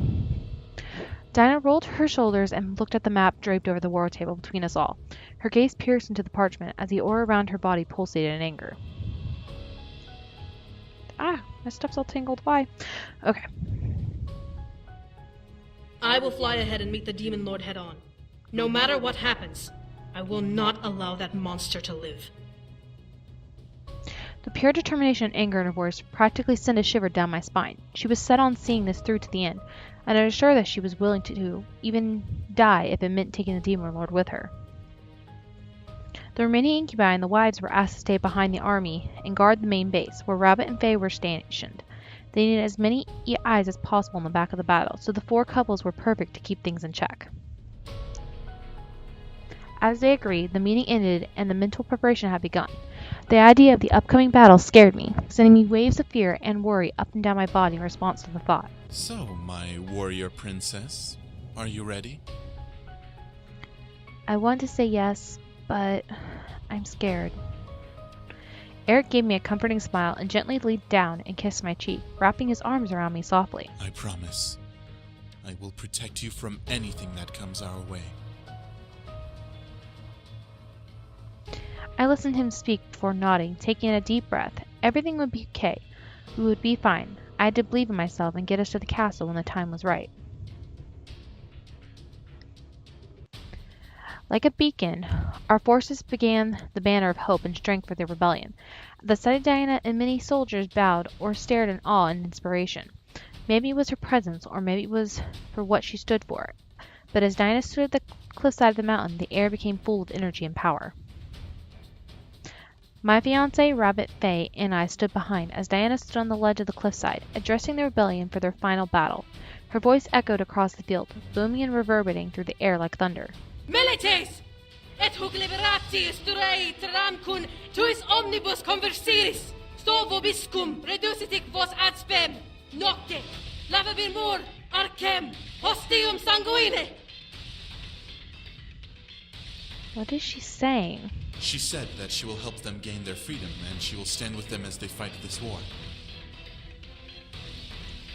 Dinah rolled her shoulders and looked at the map draped over the war table between us all. Her gaze pierced into the parchment as the aura around her body pulsated in anger. Ah, my stuff's all tangled. Why? Okay. I will fly ahead and meet the Demon Lord head on. No matter what happens, I will not allow that monster to live. The pure determination and anger in her voice practically sent a shiver down my spine. She was set on seeing this through to the end, and I was sure that she was willing to even die if it meant taking the Demon Lord with her. The remaining incubi and the wives were asked to stay behind the army and guard the main base, where Rabbit and Faye were stationed. They needed as many eyes as possible in the back of the battle, so the 4 couples were perfect to keep things in check. As they agreed, the meeting ended and the mental preparation had begun. The idea of the upcoming battle scared me, sending me waves of fear and worry up and down my body in response to the thought. So, my warrior princess, are you ready? I want to say yes, but I'm scared. Erik gave me a comforting smile and gently leaned down and kissed my cheek, wrapping his arms around me softly. I promise. I will protect you from anything that comes our way. I listened to him speak before nodding, taking a deep breath. Everything would be okay. We would be fine. I had to believe in myself and get us to the castle when the time was right. Like a beacon, our forces began the banner of hope and strength for the rebellion. At the sight of Diana, and many soldiers bowed or stared in awe and inspiration. Maybe it was her presence, or maybe it was for what she stood for. But as Diana stood at the cliffside of the mountain, the air became full of energy and power. My fiancé, Rabbit, Faye, and I stood behind as Diana stood on the ledge of the cliffside, addressing the rebellion for their final battle. Her voice echoed across the field, booming and reverberating through the air like thunder. Milites! Et hoc liberati isturei tramcun tuis omnibus conversiris, sto vobiscum reducitic vos ad spem, nocte, lavabir mur, arcem, hostium sanguine! What is she saying? She said that she will help them gain their freedom, and she will stand with them as they fight this war.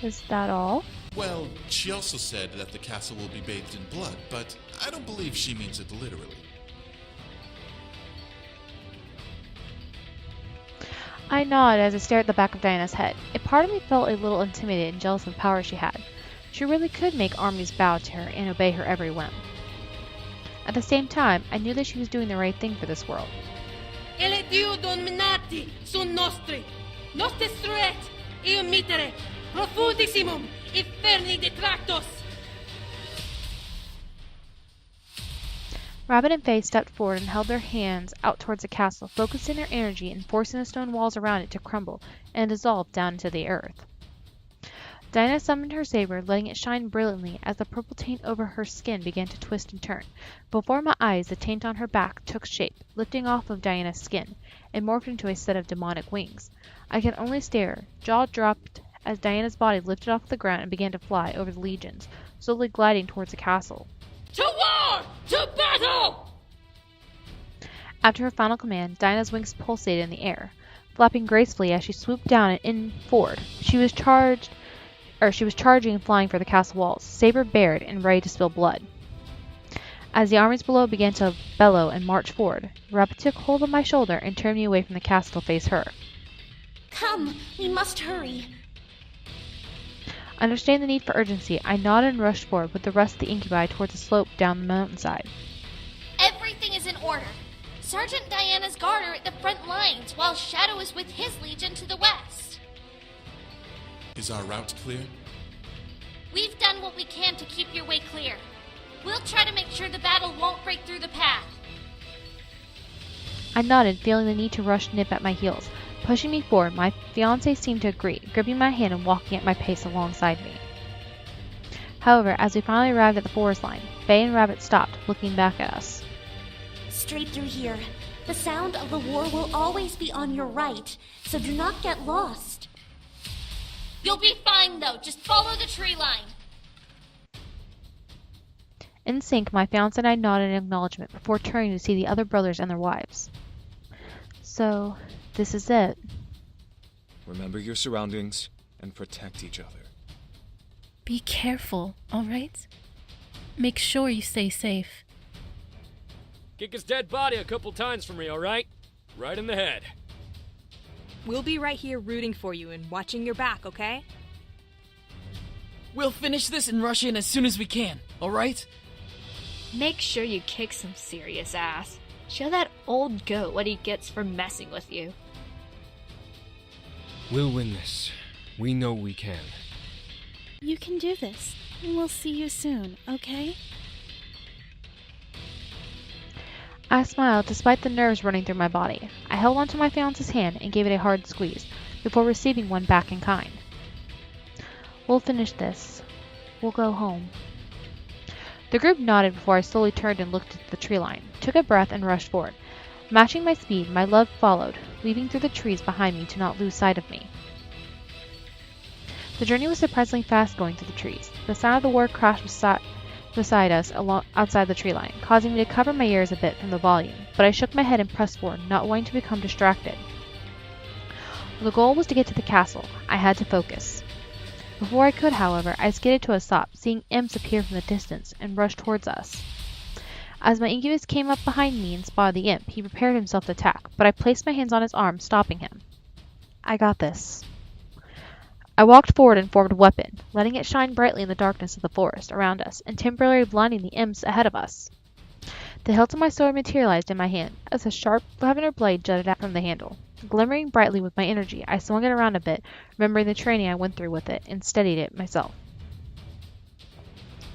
Is that all? Well, she also said that the castle will be bathed in blood, but I don't believe she means it literally. I nodded as I stared at the back of Diana's head. A part of me felt a little intimidated and jealous of the power she had. She really could make armies bow to her and obey her every whim. At the same time, I knew that she was doing the right thing for this world. Ele Dio dominati sun nostri, nostes struet, eum mitere, profundissimum, inferni detractos. Rabbit and Faye stepped forward and held their hands out towards the castle, focusing their energy and forcing the stone walls around it to crumble and dissolve down into the earth. Diana summoned her saber, letting it shine brilliantly as the purple taint over her skin began to twist and turn. Before my eyes, the taint on her back took shape, lifting off of Diana's skin, and morphed into a set of demonic wings. I could only stare, jaw dropped, as Diana's body lifted off the ground and began to fly over the legions, slowly gliding towards the castle. To war! To battle! After her final command, Diana's wings pulsated in the air, flapping gracefully as she swooped down and in forward. She was charging and flying for the castle walls, saber bared and ready to spill blood. As the armies below began to bellow and march forward, Rabbit took hold of my shoulder and turned me away from the castle to face her. Come, we must hurry. Understanding the need for urgency, I nodded and rushed forward with the rest of the incubi towards the slope down the mountainside. Everything is in order. Sergeant Diana's guard are at the front lines, while Shadow is with his legion to the west. Is our route clear? We've done what we can to keep your way clear. We'll try to make sure the battle won't break through the path. I nodded, feeling the need to rush Nip at my heels. Pushing me forward, my fiancé seemed to agree, gripping my hand and walking at my pace alongside me. However, as we finally arrived at the forest line, Faye and Rabbit stopped, looking back at us. Straight through here. The sound of the war will always be on your right, so do not get lost. You'll be fine, though. Just follow the tree line. In sync, my fiancé and I nodded in acknowledgement before turning to see the other brothers and their wives. So, this is it. Remember your surroundings and protect each other. Be careful, alright? Make sure you stay safe. Kick his dead body a couple times for me, alright? Right in the head. We'll be right here rooting for you and watching your back, okay? We'll finish this and rush in as soon as we can, alright? Make sure you kick some serious ass. Show that old goat what he gets for messing with you. We'll win this. We know we can. You can do this. We'll see you soon, okay? I smiled despite the nerves running through my body. I held onto my fiance's hand and gave it a hard squeeze, before receiving one back in kind. We'll finish this. We'll go home. The group nodded before I slowly turned and looked at the tree line, took a breath, and rushed forward. Matching my speed, my love followed, weaving through the trees behind me to not lose sight of me. The journey was surprisingly fast going through the trees. The sound of the war crashed beside us outside the tree line, causing me to cover my ears a bit from the volume, but I shook my head and pressed forward, not wanting to become distracted. The goal was to get to the castle. I had to focus. Before I could, however, I skidded to a stop, seeing imps appear from the distance and rush towards us. As my incubus came up behind me and spotted the imp, he prepared himself to attack, but I placed my hands on his arm, stopping him. I got this. I walked forward and formed a weapon, letting it shine brightly in the darkness of the forest around us, and temporarily blinding the imps ahead of us. The hilt of my sword materialized in my hand, as a sharp lavender blade jutted out from the handle. Glimmering brightly with my energy, I swung it around a bit, remembering the training I went through with it, and steadied it myself.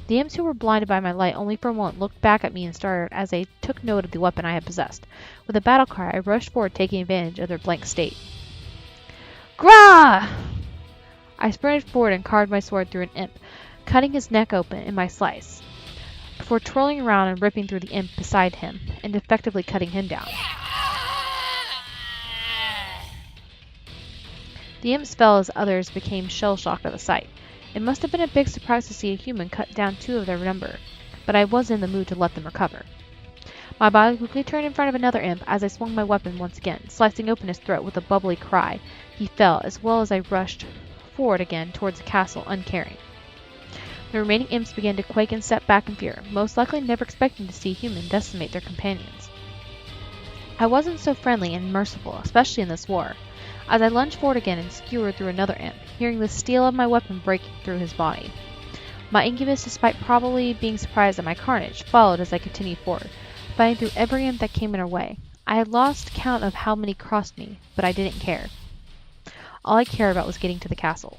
The imps who were blinded by my light only for a moment looked back at me and started as they took note of the weapon I had possessed. With a battle cry, I rushed forward, taking advantage of their blank state. Grah! I sprinted forward and carved my sword through an imp, cutting his neck open in my slice, before twirling around and ripping through the imp beside him, and effectively cutting him down. The imps fell as others became shell-shocked at the sight. It must have been a big surprise to see a human cut down 2 of their number, but I was in the mood to let them recover. My body quickly turned in front of another imp as I swung my weapon once again, slicing open his throat with a bubbly cry. He fell, as well as I rushed forward again towards the castle, uncaring. The remaining imps began to quake and step back in fear, most likely never expecting to see a human decimate their companions. I wasn't so friendly and merciful, especially in this war, as I lunged forward again and skewered through another imp, hearing the steel of my weapon breaking through his body. My incubus, despite probably being surprised at my carnage, followed as I continued forward, fighting through every imp that came in our way. I had lost count of how many crossed me, but I didn't care. All I cared about was getting to the castle.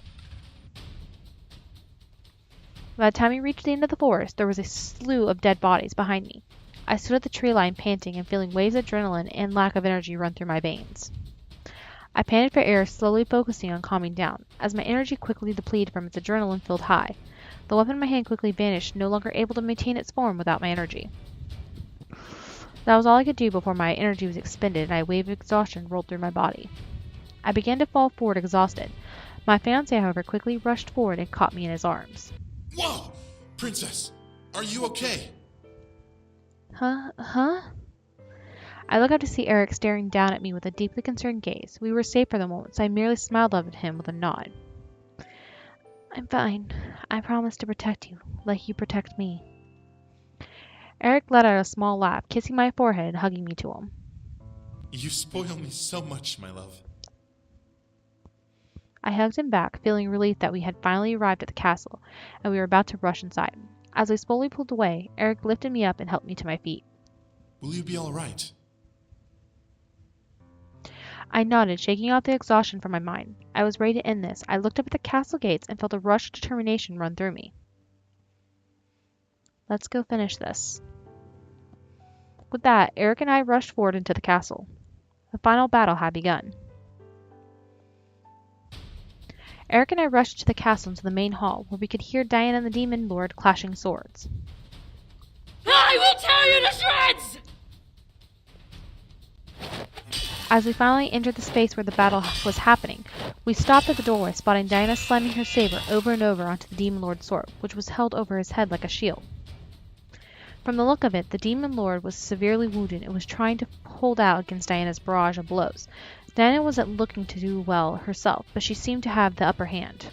By the time we reached the end of the forest, there was a slew of dead bodies behind me. I stood at the tree line panting and feeling waves of adrenaline and lack of energy run through my veins. I panted for air, slowly focusing on calming down, as my energy quickly depleted from its adrenaline-filled high. The weapon in my hand quickly vanished, no longer able to maintain its form without my energy. That was all I could do before my energy was expended and a wave of exhaustion rolled through my body. I began to fall forward exhausted. My fiancé, however, quickly rushed forward and caught me in his arms. Whoa! Princess, are you okay? Huh? I looked up to see Erik staring down at me with a deeply concerned gaze. We were safe for the moment, so I merely smiled up at him with a nod. I'm fine. I promise to protect you, like you protect me. Erik let out a small laugh, kissing my forehead and hugging me to him. You spoil me so much, my love. I hugged him back, feeling relieved that we had finally arrived at the castle, and we were about to rush inside. As we slowly pulled away, Erik lifted me up and helped me to my feet. Will you be all right? I nodded, shaking off the exhaustion from my mind. I was ready to end this. I looked up at the castle gates and felt a rush of determination run through me. Let's go finish this. With that, Erik and I rushed forward into the castle. The final battle had begun. Erik and I rushed to the castle into the main hall, where we could hear Diana and the Demon Lord clashing swords. I will tear you to shreds! As we finally entered the space where the battle was happening, we stopped at the doorway, spotting Diana slamming her saber over and over onto the Demon Lord's sword, which was held over his head like a shield. From the look of it, the Demon Lord was severely wounded and was trying to hold out against Diana's barrage of blows. Diana wasn't looking to do well herself, but she seemed to have the upper hand.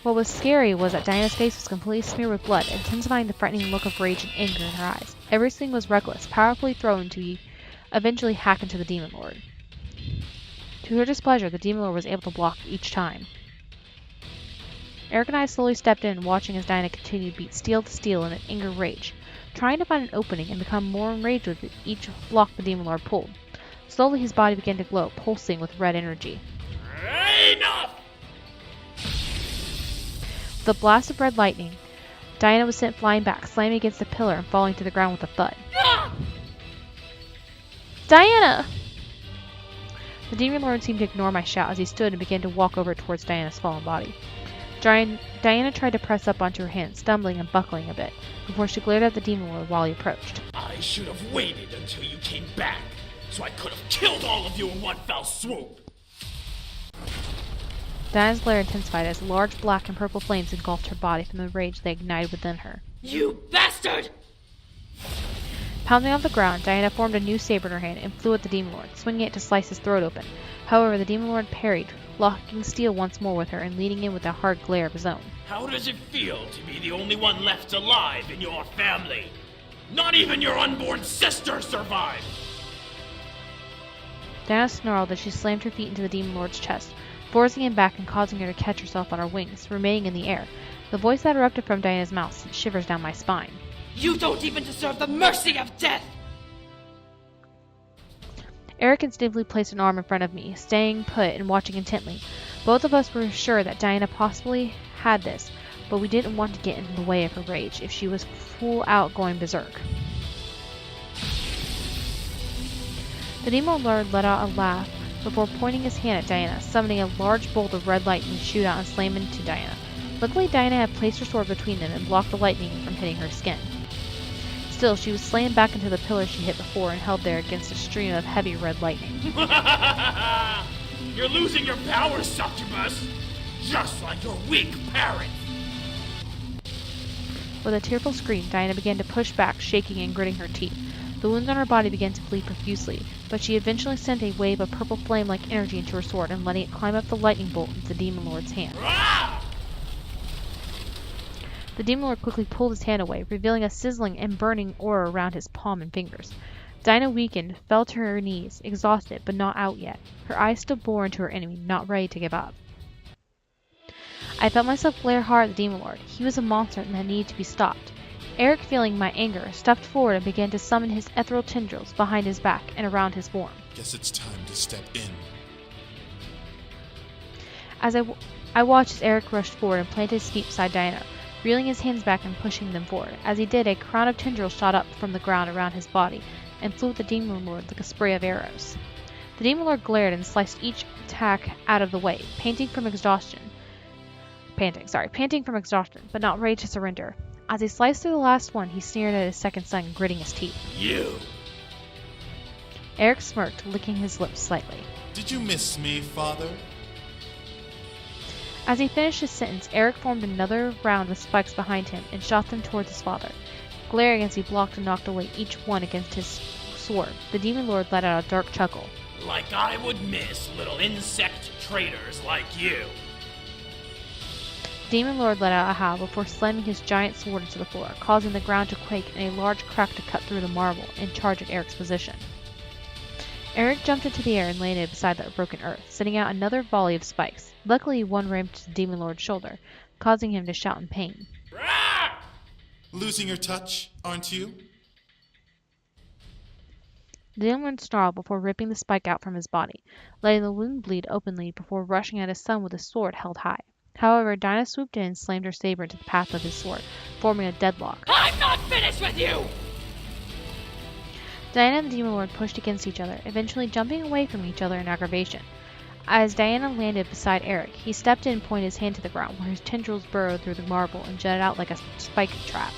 What was scary was that Diana's face was completely smeared with blood, intensifying the frightening look of rage and anger in her eyes. Everything was reckless, powerfully thrown to eventually hack into the Demon Lord. To her displeasure, the Demon Lord was able to block each time. Erik and I slowly stepped in, watching as Diana continued to beat steel to steel in an anger rage, trying to find an opening and become more enraged with each block the Demon Lord pulled. Slowly his body began to glow, pulsing with red energy. Enough! With a blast of red lightning, Diana was sent flying back, slamming against a pillar and falling to the ground with a thud. Ah! Diana! The Demon Lord seemed to ignore my shout as he stood and began to walk over towards Diana's fallen body. Diana tried to press up onto her hand, stumbling and buckling a bit, before she glared at the Demon Lord while he approached. I should have waited until you came back, so I could have killed all of you in one fell swoop. Diana's glare intensified as large black and purple flames engulfed her body from the rage they ignited within her. You bastard! Pounding on the ground, Diana formed a new saber in her hand and flew at the Demon Lord, swinging it to slice his throat open. However, the Demon Lord parried, locking steel once more with her and leading in with a hard glare of his own. How does it feel to be the only one left alive in your family? Not even your unborn sister survived! Diana snarled as she slammed her feet into the Demon Lord's chest, forcing him back and causing her to catch herself on her wings, remaining in the air. The voice that erupted from Diana's mouth sent shivers down my spine. You don't even deserve the mercy of death! Erik instinctively placed an arm in front of me, staying put and watching intently. Both of us were sure that Diana possibly had this, but we didn't want to get in the way of her rage if she was full out going berserk. The Demon Lord let out a laugh before pointing his hand at Diana, summoning a large bolt of red lightning to shoot out and slam into Diana. Luckily, Diana had placed her sword between them and blocked the lightning from hitting her skin. Still, she was slammed back into the pillar she hit before and held there against a stream of heavy red lightning. You're losing your power, succubus! Just like your weak parent! With a tearful scream, Diana began to push back, shaking and gritting her teeth. The wounds on her body began to bleed profusely, but she eventually sent a wave of purple flame-like energy into her sword and letting it climb up the lightning bolt into the Demon Lord's hand. The Demon Lord quickly pulled his hand away, revealing a sizzling and burning aura around his palm and fingers. Diana weakened, fell to her knees, exhausted but not out yet. Her eyes still bore into her enemy, not ready to give up. I felt myself glare hard at the Demon Lord. He was a monster that needed to be stopped. Erik, feeling my anger, stepped forward and began to summon his ethereal tendrils behind his back and around his form. Guess it's time to step in. As I watched as Erik rushed forward and planted his feet beside Diana, reeling his hands back and pushing them forward. As he did, a crown of tendrils shot up from the ground around his body and flew at the Demon Lord like a spray of arrows. The Demon Lord glared and sliced each attack out of the way, panting from exhaustion, but not ready to surrender. As he sliced through the last one, he sneered at his second son, gritting his teeth. You! Erik smirked, licking his lips slightly. Did you miss me, father? As he finished his sentence, Erik formed another round with spikes behind him and shot them towards his father. Glaring as he blocked and knocked away each one against his sword, the Demon Lord let out a dark chuckle. Like I would miss little insect traitors like you. The Demon Lord let out a howl before slamming his giant sword into the floor, causing the ground to quake and a large crack to cut through the marble in charge of Erik's position. Erik jumped into the air and landed beside the broken earth, sending out another volley of spikes. Luckily, one rammed to the Demon Lord's shoulder, causing him to shout in pain. Losing your touch, aren't you? The Demon Lord snarled before ripping the spike out from his body, letting the wound bleed openly before rushing at his son with his sword held high. However, Diana swooped in and slammed her saber into the path of his sword, forming a deadlock. I'm not finished with you! Diana and the Demon Lord pushed against each other, eventually jumping away from each other in aggravation. As Diana landed beside Erik, he stepped in and pointed his hand to the ground, where his tendrils burrowed through the marble and jutted out like a spike trap.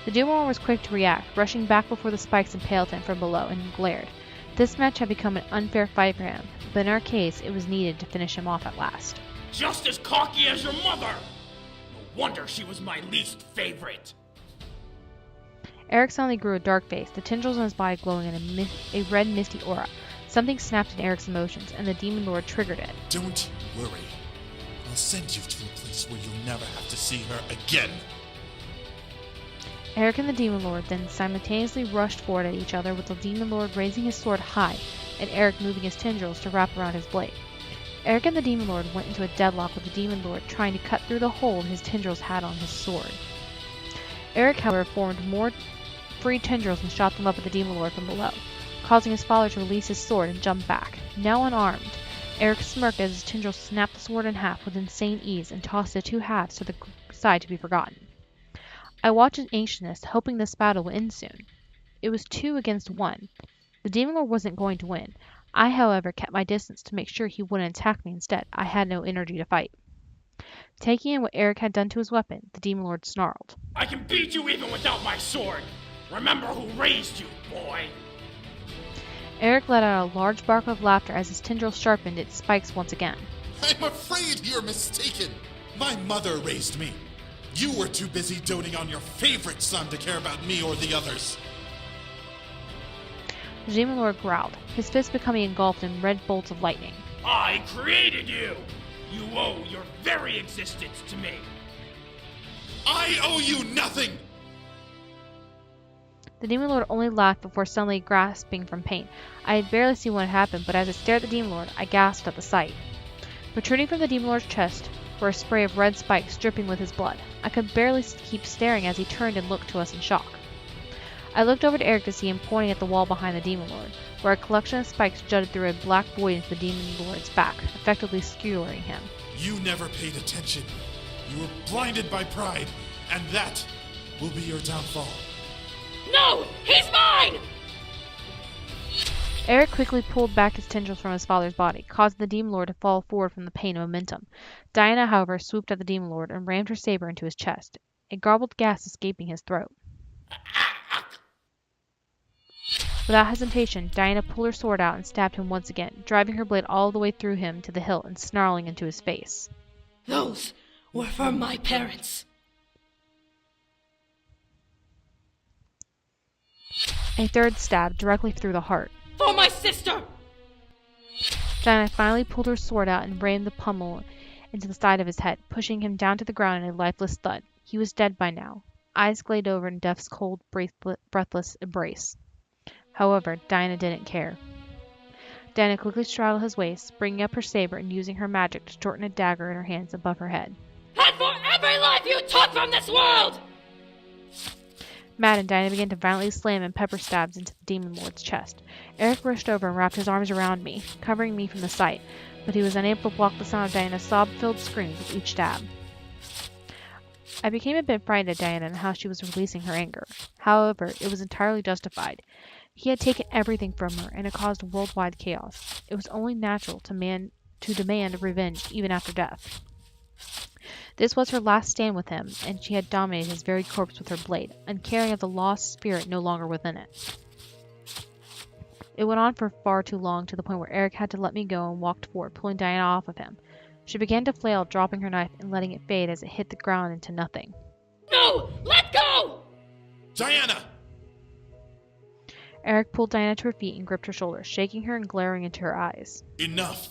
The Demon Lord was quick to react, rushing back before the spikes impaled him from below, and glared. This match had become an unfair fight for him, but in our case, it was needed to finish him off at last. Just as cocky as your mother! No wonder she was my least favorite! Erik suddenly grew a dark face, the tendrils on his body glowing in a red misty aura. Something snapped in Erik's emotions, and the Demon Lord triggered it. Don't worry. I'll send you to a place where you'll never have to see her again. Erik and the Demon Lord then simultaneously rushed forward at each other, with the Demon Lord raising his sword high, and Erik moving his tendrils to wrap around his blade. Erik and the Demon Lord went into a deadlock, with the Demon Lord trying to cut through the hole his tendrils had on his sword. Erik, however, formed more free tendrils and shot them up at the Demon Lord from below, causing his father to release his sword and jump back. Now unarmed, Erik smirked as his tendrils snapped the sword in half with insane ease and tossed the two halves to the side to be forgotten. I watched in anxiousness, hoping this battle would end soon. It was 2 against 1. The Demon Lord wasn't going to win. I, however, kept my distance to make sure he wouldn't attack me instead. I had no energy to fight. Taking in what Erik had done to his weapon, the Demon Lord snarled. I can beat you even without my sword. Remember who raised you, boy. Erik let out a large bark of laughter as his tendrils sharpened its spikes once again. I'm afraid you're mistaken. My mother raised me. You were too busy doting on your favorite son to care about me or the others. The Demon Lord growled, his fists becoming engulfed in red bolts of lightning. I created you. You owe your very existence to me. I owe you nothing! The Demon Lord only laughed before suddenly gasping from pain. I had barely seen what had happened, but as I stared at the Demon Lord, I gasped at the sight. Protruding from the Demon Lord's chest were a spray of red spikes dripping with his blood. I could barely keep staring as he turned and looked to us in shock. I looked over to Erik to see him pointing at the wall behind the Demon Lord, where a collection of spikes jutted through a black void into the Demon Lord's back, effectively skewering him. You never paid attention. You were blinded by pride, and that will be your downfall. No! He's mine! Erik quickly pulled back his tendrils from his father's body, causing the Demon Lord to fall forward from the pain and momentum. Diana, however, swooped at the Demon Lord and rammed her saber into his chest, a garbled gasp escaping his throat. Without hesitation, Diana pulled her sword out and stabbed him once again, driving her blade all the way through him to the hilt and snarling into his face. Those were for my parents. A third stab directly through the heart. For my sister! Diana finally pulled her sword out and rammed the pommel into the side of his head, pushing him down to the ground in a lifeless thud. He was dead by now, eyes glazed over in death's cold, breathless embrace. However, Diana didn't care. Diana quickly straddled his waist, bringing up her saber and using her magic to shorten a dagger in her hands above her head. And for every life you took from this world! Maddened, Diana began to violently slam and pepper stabs into the Demon Lord's chest. Erik rushed over and wrapped his arms around me, covering me from the sight, but he was unable to block the sound of Diana's sob-filled screams with each stab. I became a bit frightened at Diana and how she was releasing her anger. However, it was entirely justified. He had taken everything from her, and it caused worldwide chaos. It was only natural to demand revenge even after death. This was her last stand with him, and she had dominated his very corpse with her blade, uncaring of the lost spirit no longer within it. It went on for far too long, to the point where Erik had to let me go and walked forward, pulling Diana off of him. She began to flail, dropping her knife and letting it fade as it hit the ground into nothing. No! Let go! Diana! Erik pulled Diana to her feet and gripped her shoulders, shaking her and glaring into her eyes. Enough!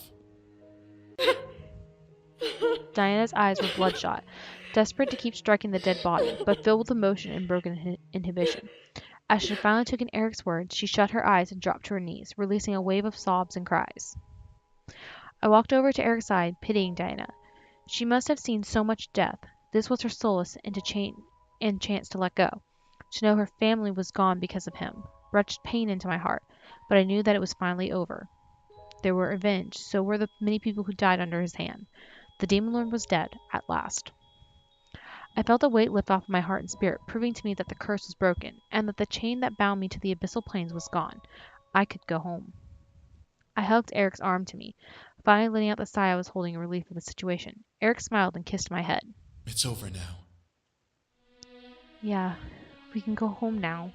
Diana's eyes were bloodshot, desperate to keep striking the dead body, but filled with emotion and broken inhibition. As she finally took in Erik's words, she shut her eyes and dropped to her knees, releasing a wave of sobs and cries. I walked over to Erik's side, pitying Diana. She must have seen so much death. This was her solace and chance to let go. To know her family was gone because of him rushed pain into my heart, but I knew that it was finally over. They were avenged, so were the many people who died under his hand. The Demon Lord was dead, at last. I felt a weight lift off my heart and spirit, proving to me that the curse was broken, and that the chain that bound me to the abyssal plains was gone. I could go home. I hugged Erik's arm to me, finally letting out the sigh I was holding in relief of the situation. Erik smiled and kissed my head. It's over now. Yeah, we can go home now.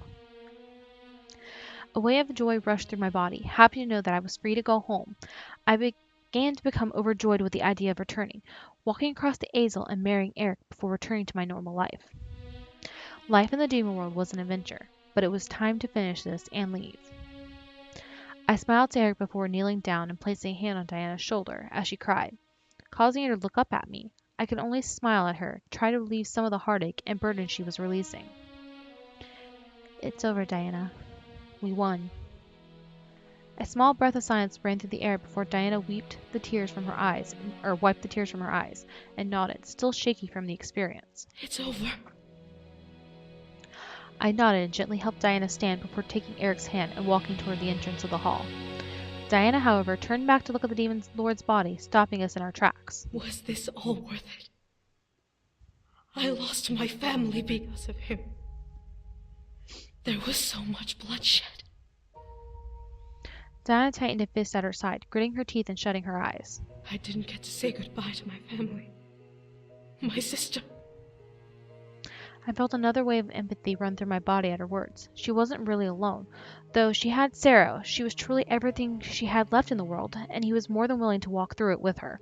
A wave of joy rushed through my body, happy to know that I was free to go home. I began to become overjoyed with the idea of returning, walking across the Azel and marrying Erik before returning to my normal life. Life in the demon world was an adventure. but it was time to finish this and leave. I smiled to Erik before kneeling down and placing a hand on Diana's shoulder as she cried, causing her to look up at me. I could only smile at her, try to relieve some of the heartache and burden she was releasing. It's over, Diana. We won. A small breath of silence ran through the air before Diana wiped the tears from her eyes, and nodded, still shaky from the experience. It's over. I nodded and gently helped Diana stand before taking Erik's hand and walking toward the entrance of the hall. Diana, however, turned back to look at the Demon Lord's body, stopping us in our tracks. Was this all worth it? I lost my family because of him. There was so much bloodshed. Diana tightened a fist at her side, gritting her teeth and shutting her eyes. I didn't get to say goodbye to my family. My sister. I felt another wave of empathy run through my body at her words. She wasn't really alone. Though she had Sarah, she was truly everything she had left in the world, and he was more than willing to walk through it with her.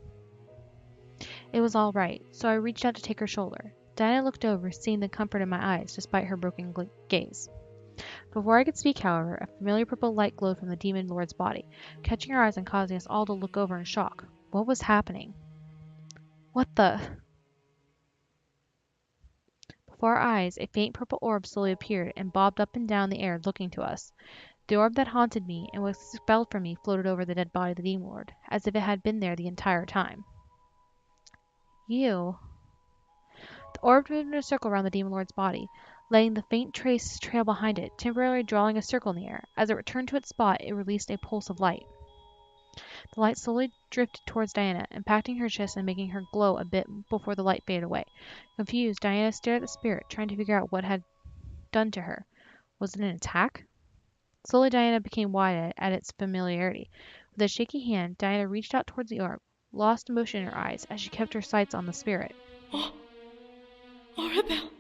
It was all right, so I reached out to take her shoulder. Diana looked over, seeing the comfort in my eyes despite her broken gaze. Before I could speak, however, a familiar purple light glowed from the Demon Lord's body, catching our eyes and causing us all to look over in shock. What was happening? What the... Before our eyes, a faint purple orb slowly appeared and bobbed up and down the air, looking to us. The orb that haunted me and was expelled from me floated over the dead body of the Demon Lord, as if it had been there the entire time. You... The orb moved in a circle around the Demon Lord's body, letting the faint trace trail behind it, temporarily drawing a circle in the air. As it returned to its spot, it released a pulse of light. The light slowly drifted towards Diana, impacting her chest and making her glow a bit before the light faded away. Confused, Diana stared at the spirit, trying to figure out what had done to her. Was it an attack? Slowly, Diana became wide at its familiarity. With a shaky hand, Diana reached out towards the orb, lost emotion in her eyes as she kept her sights on the spirit. Oh, Arabelle.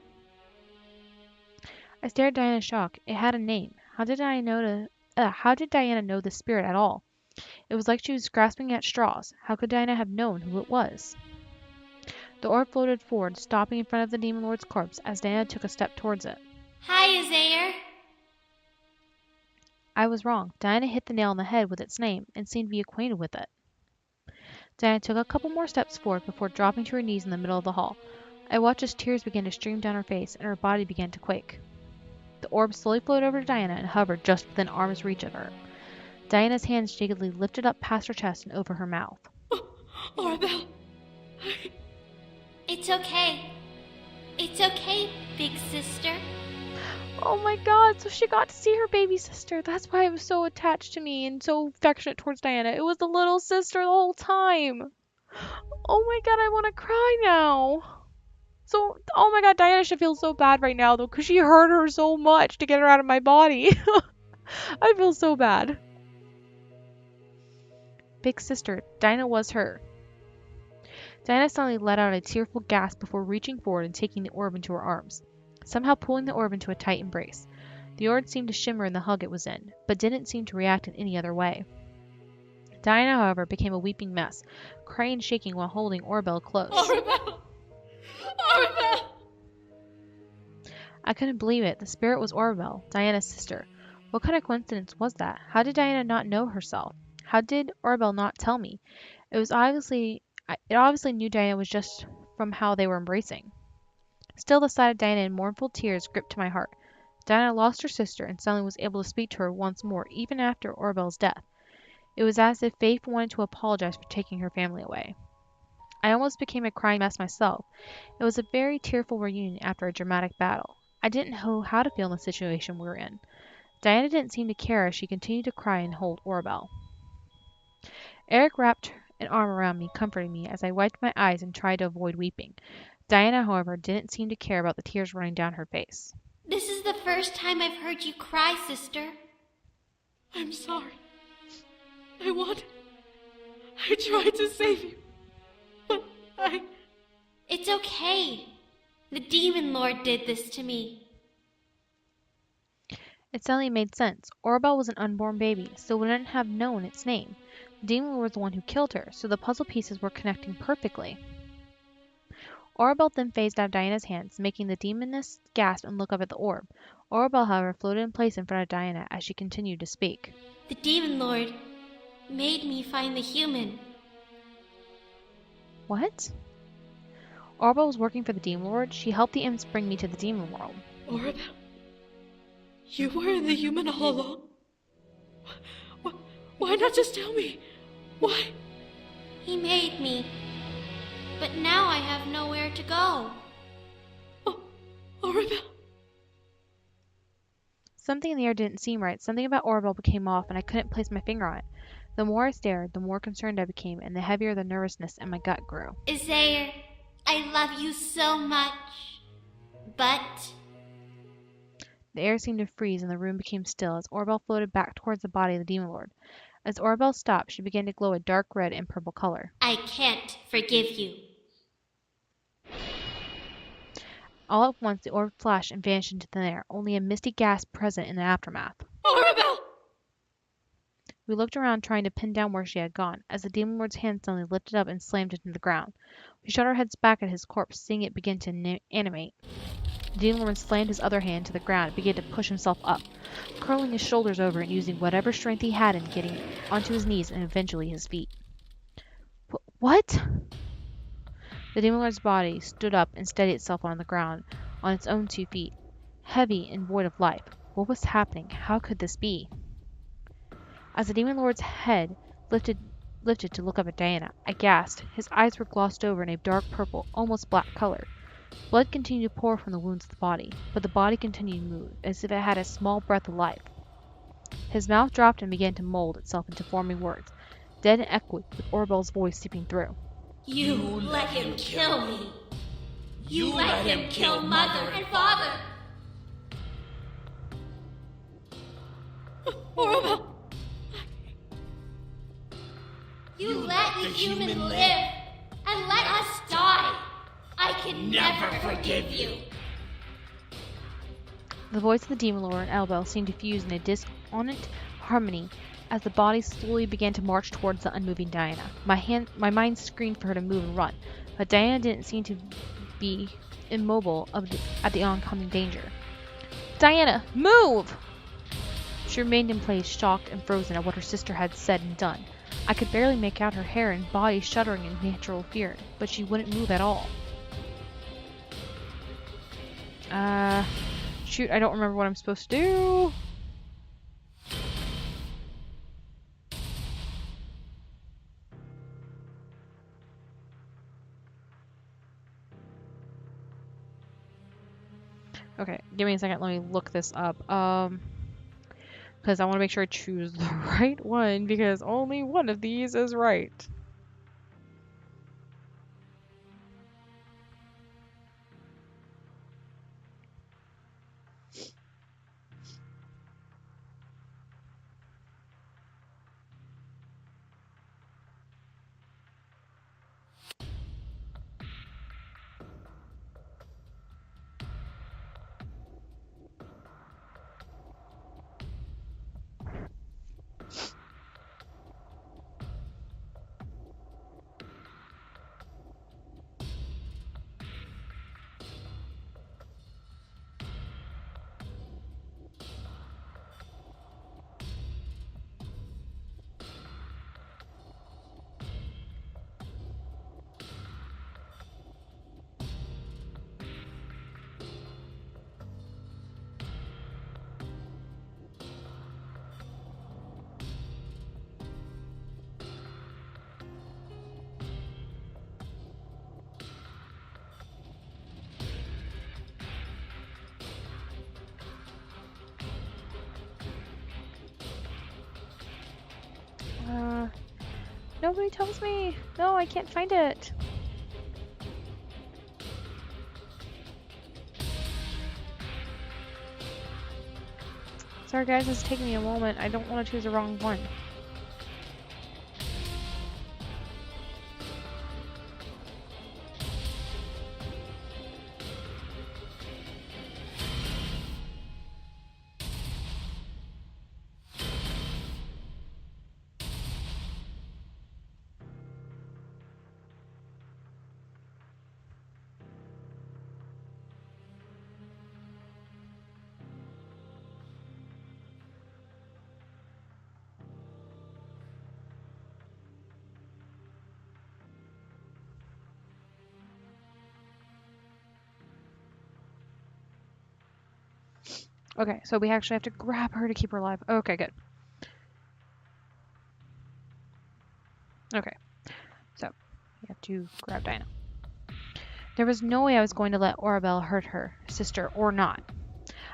I stared at Diana in shock. It had a name. How did Diana know the spirit at all? It was like she was grasping at straws. How could Diana have known who it was? The orb floated forward, stopping in front of the Demon Lord's corpse as Diana took a step towards it. Hi, Azair. I was wrong. Diana hit the nail on the head with its name and seemed to be acquainted with it. Diana took a couple more steps forward before dropping to her knees in the middle of the hall. I watched as tears began to stream down her face and her body began to quake. The orb slowly floated over to Diana and hovered just within arm's reach of her. Diana's hands shakily lifted up past her chest and over her mouth. Oh, Arabelle. It's okay. It's okay, big sister. Oh my god, so she got to see her baby sister. That's why it was so attached to me and so affectionate towards Diana. It was the little sister the whole time. Oh my god, I want to cry now. So, oh my god, Diana should feel so bad right now though, because she hurt her so much to get her out of my body. I feel so bad. Big sister, Diana was her. Diana suddenly let out a tearful gasp before reaching forward and taking the orb into her arms, somehow pulling the orb into a tight embrace. The orb seemed to shimmer in the hug it was in, but didn't seem to react in any other way. Diana, however, became a weeping mess, crying and shaking while holding Arabelle close. Arabelle! Arabelle! I couldn't believe it. The spirit was Arabelle, Diana's sister. What kind of coincidence was that? How did Diana not know herself? How did Arabelle not tell me? It obviously knew Diana was just from how they were embracing. Still, the sight of Diana in mournful tears gripped to my heart. Diana lost her sister and suddenly was able to speak to her once more, even after Arabelle's death. It was as if Faith wanted to apologize for taking her family away. I almost became a crying mess myself. It was a very tearful reunion after a dramatic battle. I didn't know how to feel in the situation we were in. Diana didn't seem to care as she continued to cry and hold Arabelle. Erik wrapped an arm around me, comforting me as I wiped my eyes and tried to avoid weeping. Diana, however, didn't seem to care about the tears running down her face. This is the first time I've heard you cry, sister. I'm sorry. I tried to save you, but It's okay. The Demon Lord did this to me. It suddenly made sense. Arabelle was an unborn baby, so wouldn't have known its name. The Demon Lord was the one who killed her, so the puzzle pieces were connecting perfectly. Orabelle then phased out of Diana's hands, making the demoness gasp and look up at the orb. Orabelle, however, floated in place in front of Diana as she continued to speak. The Demon Lord made me find the human. What? Orabelle was working for the Demon Lord? She helped the imps bring me to the Demon World. Orabelle, you were in the human all along? Why not just tell me? Why? He made me. But now I have nowhere to go. Oh, Orabelle. Something in the air didn't seem right. Something about Orabelle became off, and I couldn't place my finger on it. The more I stared, the more concerned I became, and the heavier the nervousness in my gut grew. Isaiah, I love you so much. But... The air seemed to freeze, and the room became still as Orabelle floated back towards the body of the Demon Lord. As Orabelle stopped, she began to glow a dark red and purple color. I can't forgive you. All at once, the orb flashed and vanished into thin air, only a misty gasp present in the aftermath. Orabelle! We looked around, trying to pin down where she had gone, as the Demon Lord's hand suddenly lifted up and slammed into the ground. We shot our heads back at his corpse, seeing it begin to animate. The Demon Lord slammed his other hand to the ground and began to push himself up, curling his shoulders over and using whatever strength he had in getting onto his knees and eventually his feet. What? The Demon Lord's body stood up and steadied itself on the ground on its own 2 feet, heavy and void of life. What was happening? How could this be? As the Demon Lord's head lifted to look up at Diana, I gasped. His eyes were glossed over in a dark purple, almost black color. Blood continued to pour from the wounds of the body, but the body continued to move, as if it had a small breath of life. His mouth dropped and began to mold itself into forming words, dead and echoed, with Orabelle's voice seeping through. You let him kill me. You let him kill mother and father. Orabelle! You let the human live and let us die. I can never forgive you. The voice of the Demon Lord and Elbel seemed to fuse in a dissonant harmony as the body slowly began to march towards the unmoving Diana. My mind screamed for her to move and run, but Diana didn't seem to be immobile at the oncoming danger. Diana, move! She remained in place, shocked and frozen at what her sister had said and done. I could barely make out her hair and body shuddering in natural fear, but she wouldn't move at all. Shoot, I don't remember what I'm supposed to do. Okay, give me a second, let me look this up. Because I want to make sure I choose the right one, because only one of these is right. Nobody tells me. No, I can't find it. Sorry guys, it's taking me a moment. I don't want to choose the wrong one. Okay, so we actually have to grab her to keep her alive. Okay, good. Okay, so we have to grab Diana. There was no way I was going to let Orabelle hurt her sister or not.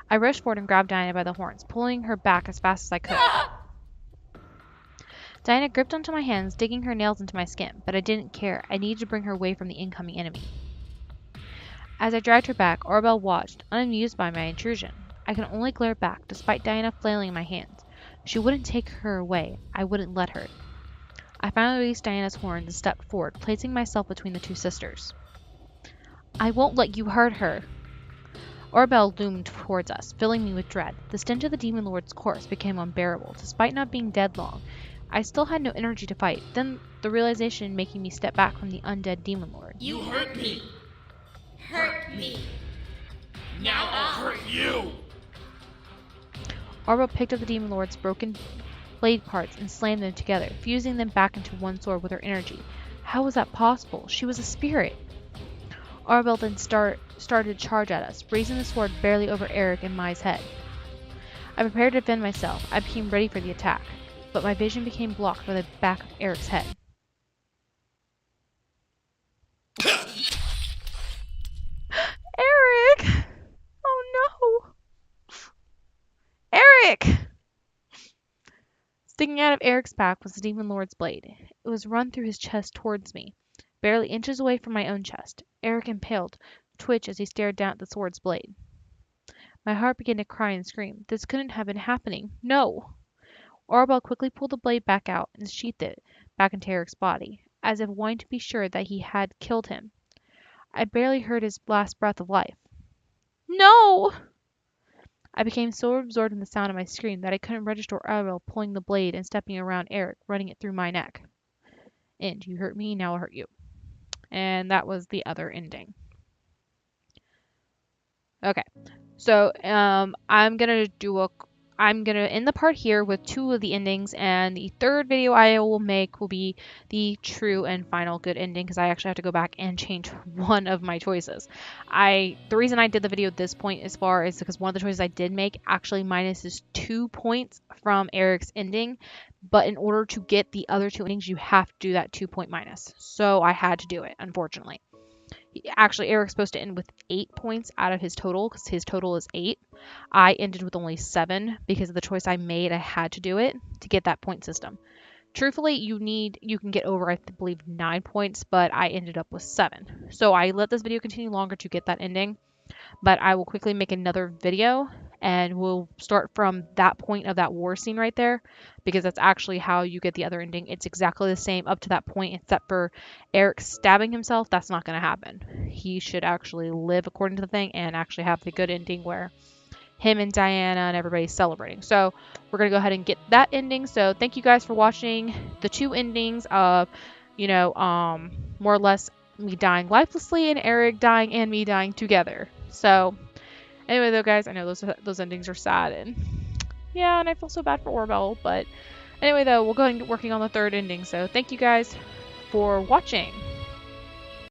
I rushed forward and grabbed Diana by the horns, pulling her back as fast as I could. Diana gripped onto my hands, digging her nails into my skin, but I didn't care. I needed to bring her away from the incoming enemy. As I dragged her back, Orabelle watched, unamused by my intrusion. I could only glare back, despite Diana flailing in my hands. She wouldn't take her away. I wouldn't let her. I finally released Diana's horns and stepped forward, placing myself between the two sisters. I won't let you hurt her. Orabelle loomed towards us, filling me with dread. The stench of the Demon Lord's corpse became unbearable. Despite not being dead long, I still had no energy to fight. Then the realization making me step back from the undead Demon Lord. You hurt me. Hurt me. Now I'll hurt you. Orabelle picked up the Demon Lord's broken blade parts and slammed them together, fusing them back into one sword with her energy. How was that possible? She was a spirit. Orabelle then started to charge at us, raising the sword barely over Erik and Mai's head. I prepared to defend myself. I became ready for the attack, but my vision became blocked by the back of Erik's head. Erik! Oh no! Erik! Sticking out of Erik's back was the Demon Lord's blade. It was run through his chest towards me, barely inches away from my own chest. Erik, impaled, twitched as he stared down at the sword's blade. My heart began to cry and scream. This couldn't have been happening. No! Orabelle quickly pulled the blade back out and sheathed it back into Erik's body, as if wanting to be sure that he had killed him. I barely heard his last breath of life. No! I became so absorbed in the sound of my scream that I couldn't register Orabelle pulling the blade and stepping around Erik, running it through my neck. And you hurt me, now I'll hurt you. And that was the other ending. Okay, so I'm gonna end the part here with 2 of the endings, and the third video I will make will be the true and final good ending, because I actually have to go back and change one of my choices. The reason I did the video at this point is because one of the choices I did make actually minuses 2 points from Erik's ending, but in order to get the other 2 endings, you have to do that 2-point minus. So I had to do it, unfortunately. Actually, Erik's supposed to end with 8 points out of his total, because his total is 8. I ended with only 7 because of the choice I made. I had to do it to get that point system. Truthfully, you can get over, I believe, 9 points, but I ended up with 7. So I let this video continue longer to get that ending, but I will quickly make another video, and we'll start from that point of that war scene right there, because that's actually how you get the other ending. It's exactly the same up to that point, except for Erik stabbing himself. That's not going to happen. He should actually live according to the thing and actually have the good ending where him and Diana and everybody's celebrating. So we're going to go ahead and get that ending. So thank you guys for watching the 2 endings of, more or less me dying lifelessly and Erik dying and me dying together. So anyway, though, guys, I know those endings are sad, and yeah, and I feel so bad for Orabelle, but anyway, though, we'll go ahead and get working on the 3rd ending. So thank you guys for watching.